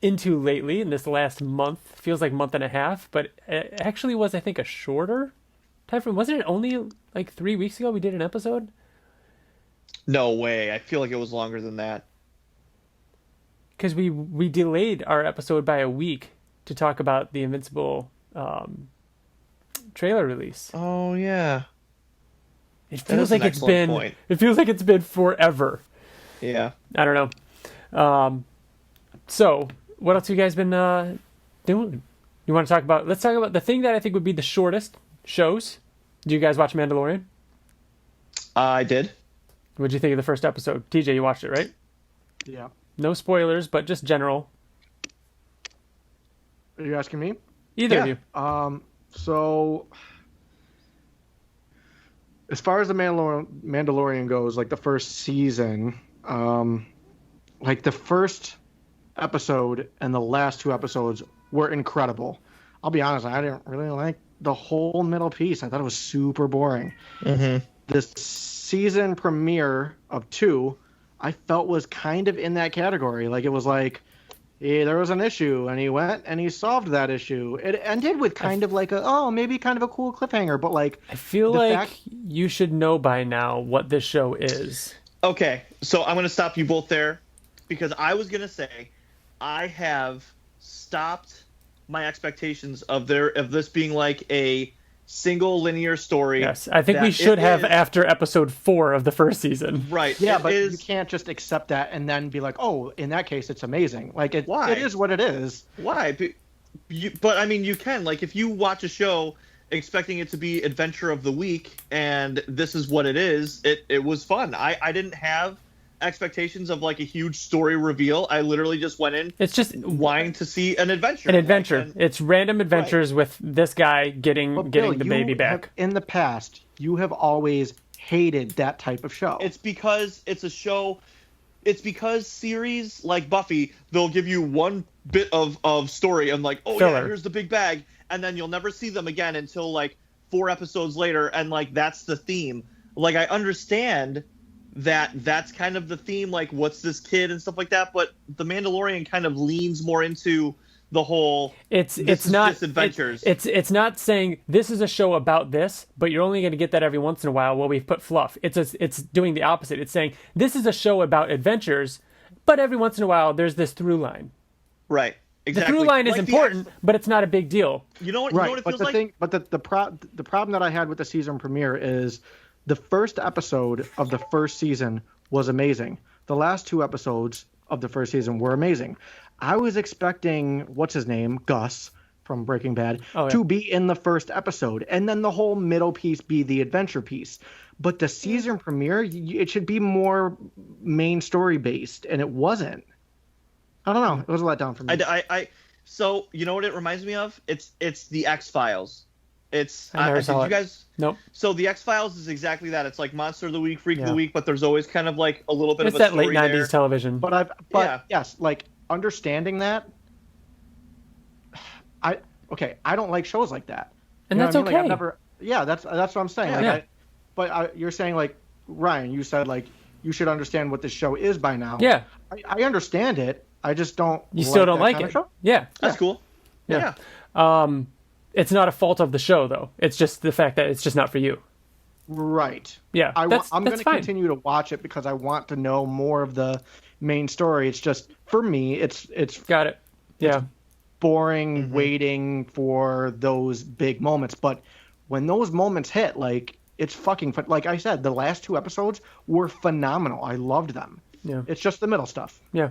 [SPEAKER 2] into lately in this last month. Feels like month and a half, but it actually was, I think, a shorter Heffron, wasn't it only like 3 weeks ago we did an episode?
[SPEAKER 1] No way. I feel like it was longer than that.
[SPEAKER 2] Because we delayed our episode by a week to talk about the Invincible trailer release.
[SPEAKER 1] Oh yeah.
[SPEAKER 2] It feels like it's been. Point. It feels like it's been forever.
[SPEAKER 1] Yeah.
[SPEAKER 2] I don't know. So what else have you guys been doing? You want to talk about? Let's talk about the thing that I think would be the shortest shows. Do you guys watch Mandalorian?
[SPEAKER 1] I did.
[SPEAKER 2] What did you think of the first episode? TJ, you watched it, right?
[SPEAKER 3] Yeah.
[SPEAKER 2] No spoilers, but just general.
[SPEAKER 3] Are you asking me?
[SPEAKER 2] Either of you.
[SPEAKER 3] So as far as the Mandalorian goes, like the first season, like the first episode and the last 2 episodes were incredible. I'll be honest, I didn't really like the whole middle piece. I thought it was super boring.
[SPEAKER 1] Mm-hmm.
[SPEAKER 3] This season premiere of 2, I felt was kind of in that category. Like it was like, hey, there was an issue and he went and he solved that issue. It ended with kind of like maybe kind of a cool cliffhanger, but like
[SPEAKER 2] I feel like you should know by now what this show is.
[SPEAKER 1] Okay, so I'm going to stop you both there because I was going to say I have stopped my expectations of this being like a single linear story.
[SPEAKER 2] Yes, I think we should have after episode 4 of the first season.
[SPEAKER 1] Right.
[SPEAKER 3] Yeah, but you can't just accept that and then be like, oh, in that case, it's amazing. Like, it is what it is.
[SPEAKER 1] Why? But I mean, you can. Like, if you watch a show expecting it to be Adventure of the Week and this is what it is, it was fun. I didn't have expectations of like a huge story reveal. I literally just went in. It's just wanting to see an adventure.
[SPEAKER 2] It's random adventures with this guy getting the baby back.
[SPEAKER 3] In the past, you have always hated that type of show.
[SPEAKER 1] It's because it's a show. It's because series like Buffy, they'll give you one bit of story and like, oh yeah, here's the big bag, and then you'll never see them again until like 4 episodes later, and like that's the theme. Like I understand that's kind of the theme, like what's this kid and stuff like that, but the Mandalorian kind of leans more into the whole
[SPEAKER 2] it's not
[SPEAKER 1] adventures.
[SPEAKER 2] It's not saying this is a show about this, but you're only going to get that every once in a while while we've put fluff. It's doing the opposite. It's saying this is a show about adventures, but every once in a while there's this through line.
[SPEAKER 1] Right. Exactly.
[SPEAKER 2] The through line is important, but it's not a big deal.
[SPEAKER 1] You know what? Right. You know what it feels like?
[SPEAKER 3] But the problem that I had with the season premiere is the first episode of the first season was amazing. The last 2 episodes of the first season were amazing. I was expecting, what's his name, Gus from Breaking Bad, to be in the first episode, and then the whole middle piece be the adventure piece. But the season premiere, it should be more main story based, and it wasn't. I don't know. It was a letdown for me.
[SPEAKER 1] So you know what it reminds me of? It's the X-Files.
[SPEAKER 2] I never saw it.
[SPEAKER 1] You guys?
[SPEAKER 2] Nope.
[SPEAKER 1] So the X-Files is exactly that. It's like Monster of the Week, Freak of the Week, but there's always kind of like a little bit of a story
[SPEAKER 2] that late 90s television.
[SPEAKER 3] But yes, like understanding that. I don't like shows like that.
[SPEAKER 2] And that's okay.
[SPEAKER 3] Like, that's what I'm saying.
[SPEAKER 2] Yeah.
[SPEAKER 3] But you're saying like Ryan, you said like you should understand what this show is by now.
[SPEAKER 2] Yeah.
[SPEAKER 3] I understand it. I just don't.
[SPEAKER 2] You still don't like it. Yeah.
[SPEAKER 1] That's cool.
[SPEAKER 2] Yeah. It's not a fault of the show, though. It's just the fact that it's just not for you.
[SPEAKER 3] Right.
[SPEAKER 2] Yeah.
[SPEAKER 3] I'm going to continue to watch it because I want to know more of the main story. It's just, for me, it's
[SPEAKER 2] got it. Yeah.
[SPEAKER 3] It's boring waiting for those big moments. But when those moments hit, like, it's fucking fun. Like I said, the last 2 episodes were phenomenal. I loved them.
[SPEAKER 2] Yeah.
[SPEAKER 3] It's just the middle stuff.
[SPEAKER 2] Yeah.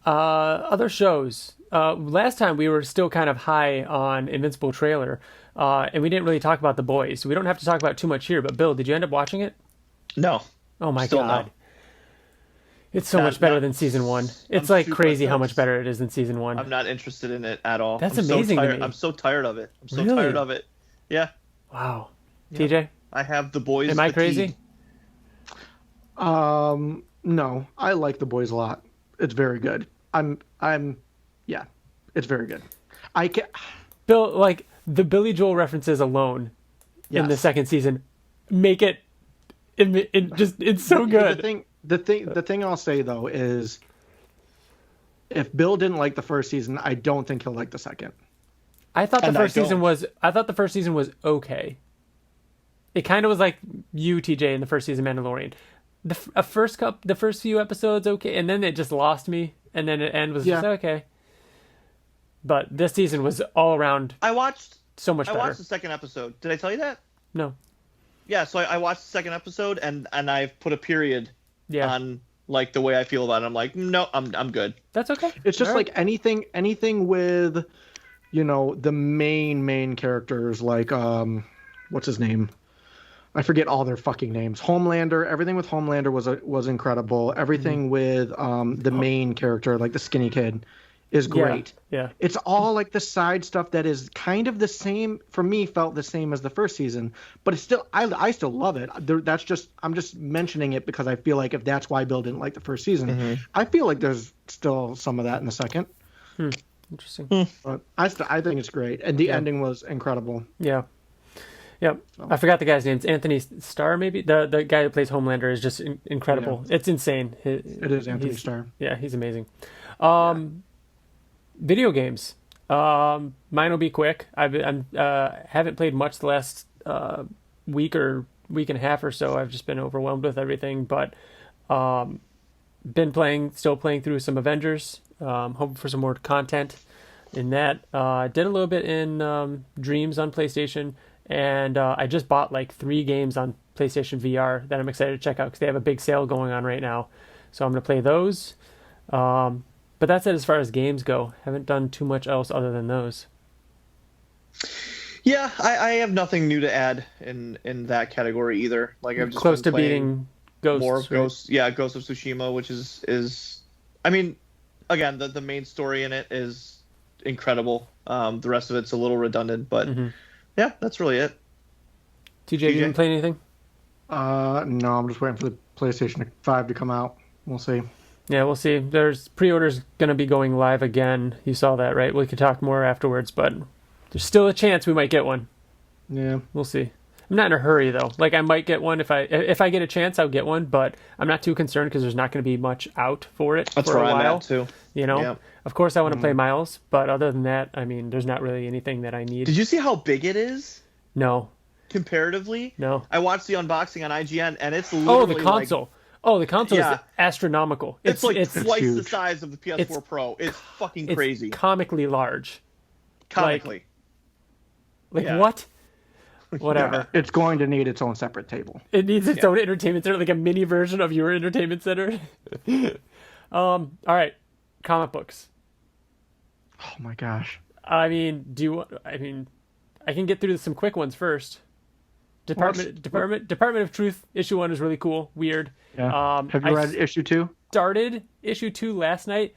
[SPEAKER 2] Other shows. Last time we were still kind of high on Invincible trailer, and we didn't really talk about The Boys. So we don't have to talk about too much here. But Bill, did you end up watching it?
[SPEAKER 1] No.
[SPEAKER 2] Oh my God. No. It's so much better than season 1. It's like crazy how much better it is than season 1.
[SPEAKER 1] I'm not interested in it at all.
[SPEAKER 2] That's amazing to me.
[SPEAKER 1] I'm so tired of it. I'm so tired of it. Yeah.
[SPEAKER 2] Wow. Yeah. TJ?
[SPEAKER 1] I have The Boys.
[SPEAKER 2] Am I crazy?
[SPEAKER 3] No. I like The Boys a lot. It's very good. Yeah, it's very good.
[SPEAKER 2] Bill, like the Billy Joel references alone in the second season make it it's so good.
[SPEAKER 3] The thing I'll say though is if Bill didn't like the first season, I don't think he'll like the second.
[SPEAKER 2] I thought the first season was okay. It kind of was like you, TJ, in the first season of Mandalorian. The first few episodes okay, and then it just lost me, and then the end was just okay. But this season was all around.
[SPEAKER 1] I watched
[SPEAKER 2] so much better.
[SPEAKER 1] I watched the second episode. Did I tell you that?
[SPEAKER 2] No.
[SPEAKER 1] Yeah, so I watched the second episode, and I've put a period on like the way I feel about it. I'm like, no, I'm good.
[SPEAKER 2] That's okay.
[SPEAKER 3] It's just like anything with, the main characters, like what's his name? I forget all their fucking names. Homelander. Everything with Homelander was incredible. Everything with the main character, like the skinny kid, is great.
[SPEAKER 2] Yeah.
[SPEAKER 3] It's all like the side stuff that is kind of the same, for me, felt the same as the first season, but it's still, I still love it. I'm just mentioning it because I feel like if that's why Bill didn't like the first season, I feel like there's still some of that in the second.
[SPEAKER 2] Interesting.
[SPEAKER 3] But I think it's great. And the ending was incredible.
[SPEAKER 2] Yeah. Yep. So. I forgot the guy's name. It's Anthony Starr, maybe? The guy who plays Homelander is just incredible. Yeah. It's insane.
[SPEAKER 3] It is Anthony Starr.
[SPEAKER 2] Yeah, he's amazing. Video games. Mine will be quick. I haven't played much the last week and a half or so. I've just been overwhelmed with everything, but still playing through some Avengers. Hoping for some more content in that. Did a little bit in Dreams on PlayStation, and I just bought like 3 games on PlayStation VR that I'm excited to check out because they have a big sale going on right now. So I'm going to play those. But that's it as far as games go. Haven't done too much else other than those.
[SPEAKER 1] Yeah, I have nothing new to add in that category either. Like I've just
[SPEAKER 2] close
[SPEAKER 1] been
[SPEAKER 2] to beating Ghosts.
[SPEAKER 1] More
[SPEAKER 2] right?
[SPEAKER 1] Ghosts. Yeah, Ghost of Tsushima, which is I mean, again, the main story in it is incredible. The rest of it's a little redundant, but yeah, that's really it.
[SPEAKER 2] TJ, you didn't play anything?
[SPEAKER 3] No, I'm just waiting for the PlayStation 5 to come out. We'll see.
[SPEAKER 2] Yeah, we'll see. There's pre-orders going to be going live again. You saw that, right? We could talk more afterwards, but there's still a chance we might get one.
[SPEAKER 3] Yeah.
[SPEAKER 2] We'll see. I'm not in a hurry, though. Like, I might get one. If I get a chance, I'll get one, but I'm not too concerned because there's not going to be much out for it
[SPEAKER 1] That's
[SPEAKER 2] for a
[SPEAKER 1] where
[SPEAKER 2] while.
[SPEAKER 1] I'm at, too.
[SPEAKER 2] Yeah. Of course, I want to play Miles, but other than that, I mean, there's not really anything that I need.
[SPEAKER 1] Did you see how big it is?
[SPEAKER 2] No.
[SPEAKER 1] Comparatively?
[SPEAKER 2] No.
[SPEAKER 1] I watched the unboxing on IGN, and it's literally
[SPEAKER 2] the console. The console is astronomical.
[SPEAKER 1] It's twice
[SPEAKER 3] huge.
[SPEAKER 1] the size of the PS4 Pro. It's fucking crazy.
[SPEAKER 2] It's comically large.
[SPEAKER 1] Comically.
[SPEAKER 2] Like what? Whatever.
[SPEAKER 3] It's going to need its own separate table.
[SPEAKER 2] It needs its own entertainment center, like a mini version of your entertainment center. All right. Comic books.
[SPEAKER 3] Oh my gosh.
[SPEAKER 2] I mean, I can get through some quick ones first. Department of Truth issue 1 is really cool. Weird.
[SPEAKER 3] Yeah. Have you read issue 2?
[SPEAKER 2] Started issue 2 last night,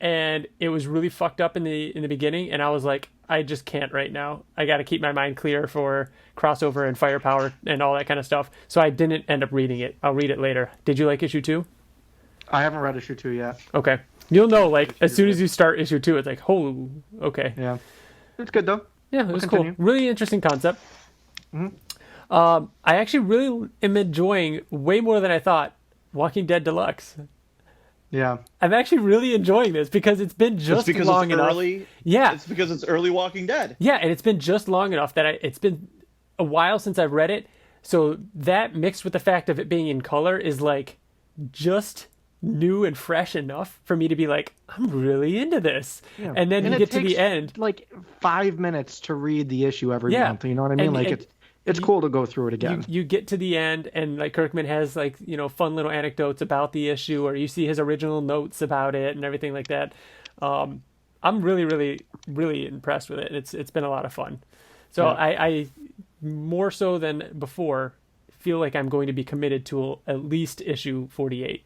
[SPEAKER 2] and it was really fucked up in the beginning, and I was like, I just can't right now. I got to keep my mind clear for crossover and firepower and all that kind of stuff. So I didn't end up reading it. I'll read it later. Did you like issue 2?
[SPEAKER 3] I haven't read issue 2 yet.
[SPEAKER 2] Okay. You'll know, like, as soon as you start issue 2, it's like, oh, okay.
[SPEAKER 3] Yeah. It's good, though.
[SPEAKER 2] Yeah, it was cool. Really interesting concept. I actually really am enjoying, way more than I thought, Walking Dead Deluxe.
[SPEAKER 3] Yeah.
[SPEAKER 2] I'm actually really enjoying this because it's been just long enough. Yeah.
[SPEAKER 1] It's because it's early Walking Dead.
[SPEAKER 2] Yeah, and it's been just long enough that it's been a while since I've read it. So that mixed with the fact of it being in color is like just new and fresh enough for me to be like, I'm really into this. Yeah. And then you get to the end.
[SPEAKER 3] Like 5 minutes to read the issue every month. You know what I mean? It's cool to go through it again.
[SPEAKER 2] You get to the end, and like Kirkman has like fun little anecdotes about the issue, or you see his original notes about it and everything like that. I'm really, really, really impressed with it. It's been a lot of fun. So I more so than before feel like I'm going to be committed to at least issue 48,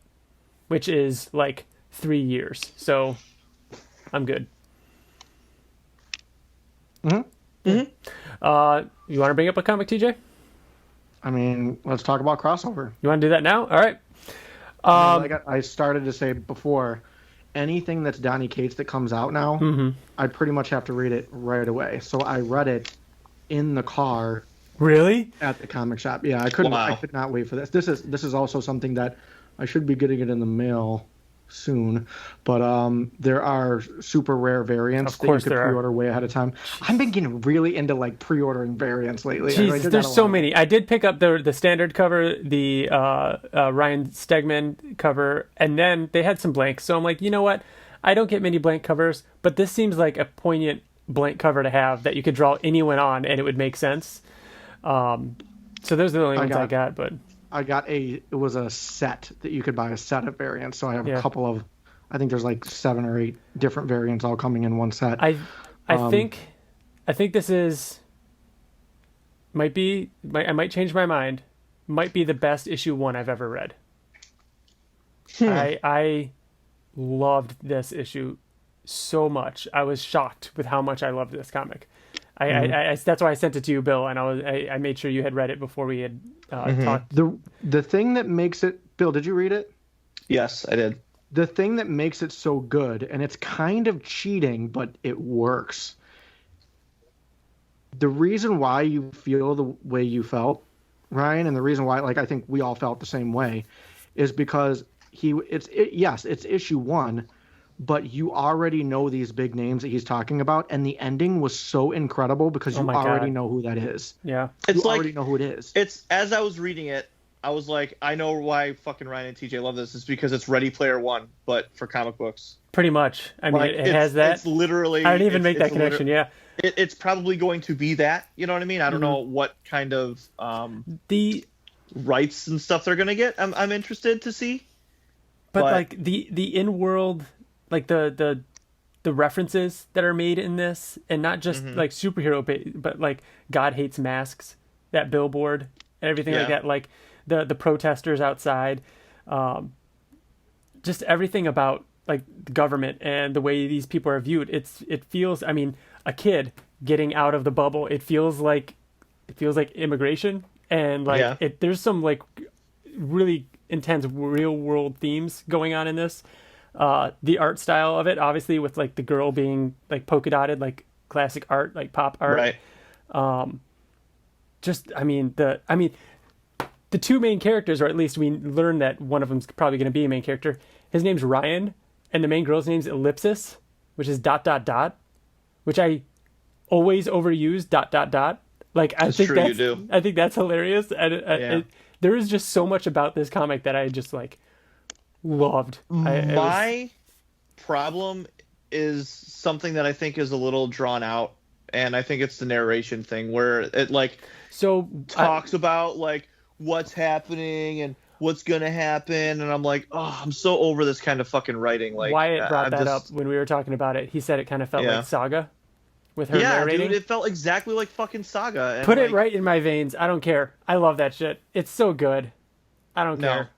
[SPEAKER 2] which is like 3 years. So I'm good. You want to bring up a comic, TJ?
[SPEAKER 3] I mean, let's talk about crossover.
[SPEAKER 2] You want to do that now? All right.
[SPEAKER 3] Like I started to say before, anything that's Donny Cates that comes out now, I pretty much have to read it right away. So I read it in the car.
[SPEAKER 2] Really?
[SPEAKER 3] At the comic shop. Yeah, I could not wait for this. This is also something that I should be getting it in the mail soon, but there are super rare variants that you could pre-order way ahead of time. I've been getting really into like pre-ordering variants lately.
[SPEAKER 2] Jesus, there's so many. I did pick up the standard cover, the Ryan Stegman cover, and then they had some blanks. So I'm like, you know what? I don't get many blank covers, but this seems like a poignant blank cover to have that you could draw anyone on and it would make sense. So those are the only ones I got, but
[SPEAKER 3] it was a set that you could buy, a set of variants. So I have a couple of, I think there's like 7 or 8 different variants all coming in one set.
[SPEAKER 2] I think this I might change my mind. Might be the best issue 1 I've ever read. I loved this issue so much. I was shocked with how much I loved this comic. That's why I sent it to you, Bill, and I made sure you had read it before we had talked.
[SPEAKER 3] The thing that makes it, Bill, did you read it?
[SPEAKER 1] Yes, I did.
[SPEAKER 3] The thing that makes it so good, and it's kind of cheating, but it works. The reason why you feel the way you felt, Ryan, and the reason why, like, I think we all felt the same way, is because it's issue 1. But you already know these big names that he's talking about, and the ending was so incredible because you already know who that is.
[SPEAKER 2] Yeah,
[SPEAKER 3] you already know who it is.
[SPEAKER 1] It's, as I was reading it, I was like, I know why fucking Ryan and TJ love this. It's because it's Ready Player One, but for comic books.
[SPEAKER 2] Pretty much. I mean, it has that.
[SPEAKER 1] It's literally.
[SPEAKER 2] I didn't even make that connection. Yeah.
[SPEAKER 1] It's probably going to be that. You know what I mean? I don't know what kind of
[SPEAKER 2] the
[SPEAKER 1] rights and stuff they're gonna get. I'm interested to see.
[SPEAKER 2] But like the in-world. Like the references that are made in this, and not just like superhero, but like God hates masks, that billboard and everything like that, like the protesters outside, just everything about like the government and the way these people are viewed. It feels, I mean, a kid getting out of the bubble. It feels like immigration, and like there's some like really intense real world themes going on in this. The art style of it, obviously, with like the girl being like polka dotted, like classic art, like pop art.
[SPEAKER 1] Right.
[SPEAKER 2] The 2 main characters, or at least we learn that one of them's probably going to be a main character. His name's Ryan, and the main girl's name's Ellipsis, which is ... which I always overuse ... Like I think that's hilarious, and there is just so much about this comic that I just like. Loved.
[SPEAKER 1] My problem is something that I think is a little drawn out, and I think it's the narration thing where it like talks about like what's happening and what's gonna happen, and I'm like, oh, I'm so over this kind of fucking writing. Like
[SPEAKER 2] Wyatt brought that up when we were talking about it. He said it kind of felt like Saga with her narrating.
[SPEAKER 1] Dude, it felt exactly like fucking Saga. And
[SPEAKER 2] Put it right in my veins. I don't care. I love that shit. It's so good. I don't care.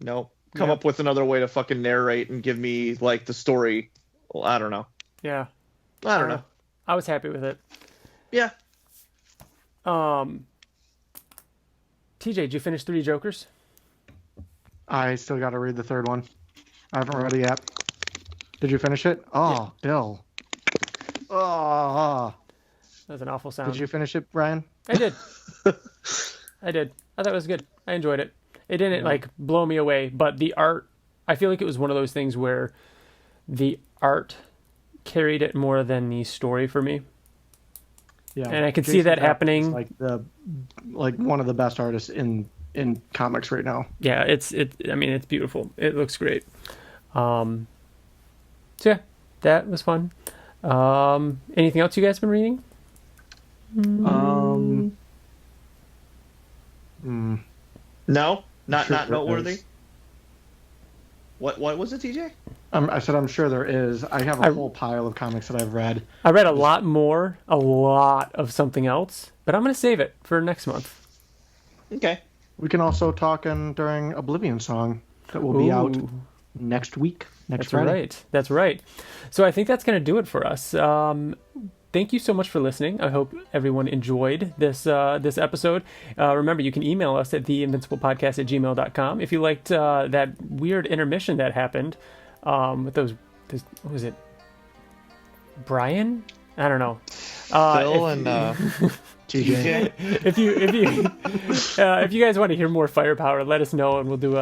[SPEAKER 1] No. Come up with another way to fucking narrate and give me like the story. Well, I don't know.
[SPEAKER 2] Yeah.
[SPEAKER 1] I don't know.
[SPEAKER 2] I was happy with it.
[SPEAKER 1] Yeah.
[SPEAKER 2] TJ, did you finish 3 Jokers?
[SPEAKER 3] I still got to read the 3rd one. I haven't read it yet. Did you finish it? Oh, yeah. Bill. Oh.
[SPEAKER 2] That was an awful sound.
[SPEAKER 3] Did you finish it, Brian?
[SPEAKER 2] I did. I thought it was good. I enjoyed it. It didn't like blow me away, but the art, I feel like it was one of those things where the art carried it more than the story for me. Yeah, and I could see that happening.
[SPEAKER 3] Like one of the best artists in comics right now.
[SPEAKER 2] Yeah, it's beautiful. It looks great. So yeah, that was fun. Anything else you guys been reading?
[SPEAKER 1] No. Not noteworthy. What was it, TJ?
[SPEAKER 3] I said I'm sure there is. I have a whole pile of comics that I've read.
[SPEAKER 2] I read a lot of something else, but I'm going to save it for next month.
[SPEAKER 1] Okay.
[SPEAKER 3] We can also talk during Oblivion Song that will be out next week. Next Friday.
[SPEAKER 2] That's right. So I think that's going to do it for us. Thank you so much for listening. I hope everyone enjoyed this episode. Remember, you can email us at theinvinciblepodcast@gmail.com. If you liked that weird intermission that happened with those, what was it? Brian? I don't know.
[SPEAKER 1] Phil and TJ.
[SPEAKER 2] If you guys want to hear more firepower, let us know, and we'll do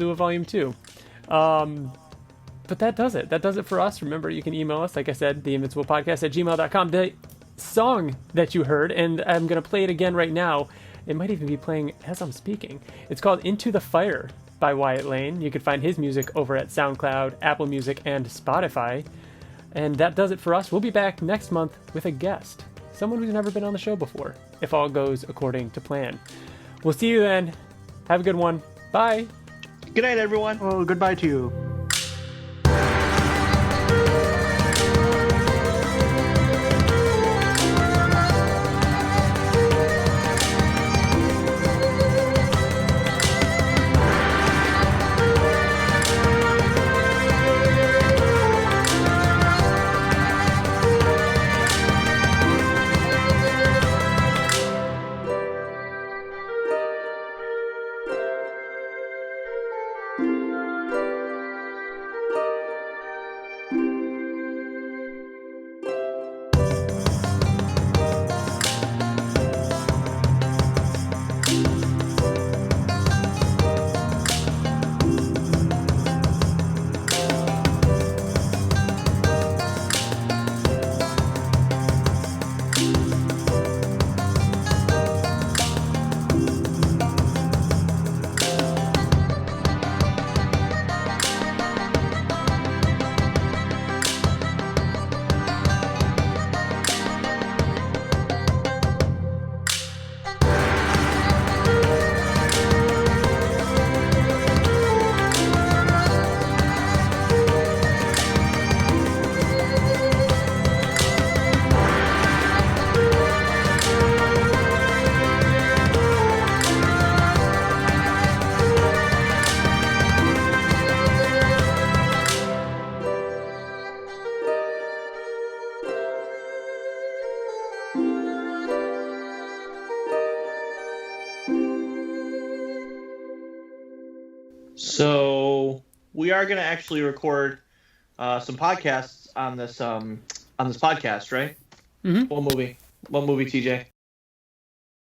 [SPEAKER 2] a volume 2. But that does it. That does it for us. Remember, you can email us, like I said, theinvinciblepodcast@gmail.com. The song that you heard, and I'm going to play it again right now. It might even be playing as I'm speaking. It's called Into the Fire by Wyatt Layne. You can find his music over at SoundCloud, Apple Music, and Spotify. And that does it for us. We'll be back next month with a guest. Someone who's never been on the show before, if all goes according to plan. We'll see you then. Have a good one. Bye.
[SPEAKER 1] Good night, everyone.
[SPEAKER 3] Oh, goodbye to you.
[SPEAKER 1] So we are going to actually record some podcasts on this podcast, right?
[SPEAKER 2] Mm-hmm.
[SPEAKER 1] What movie? What movie, TJ?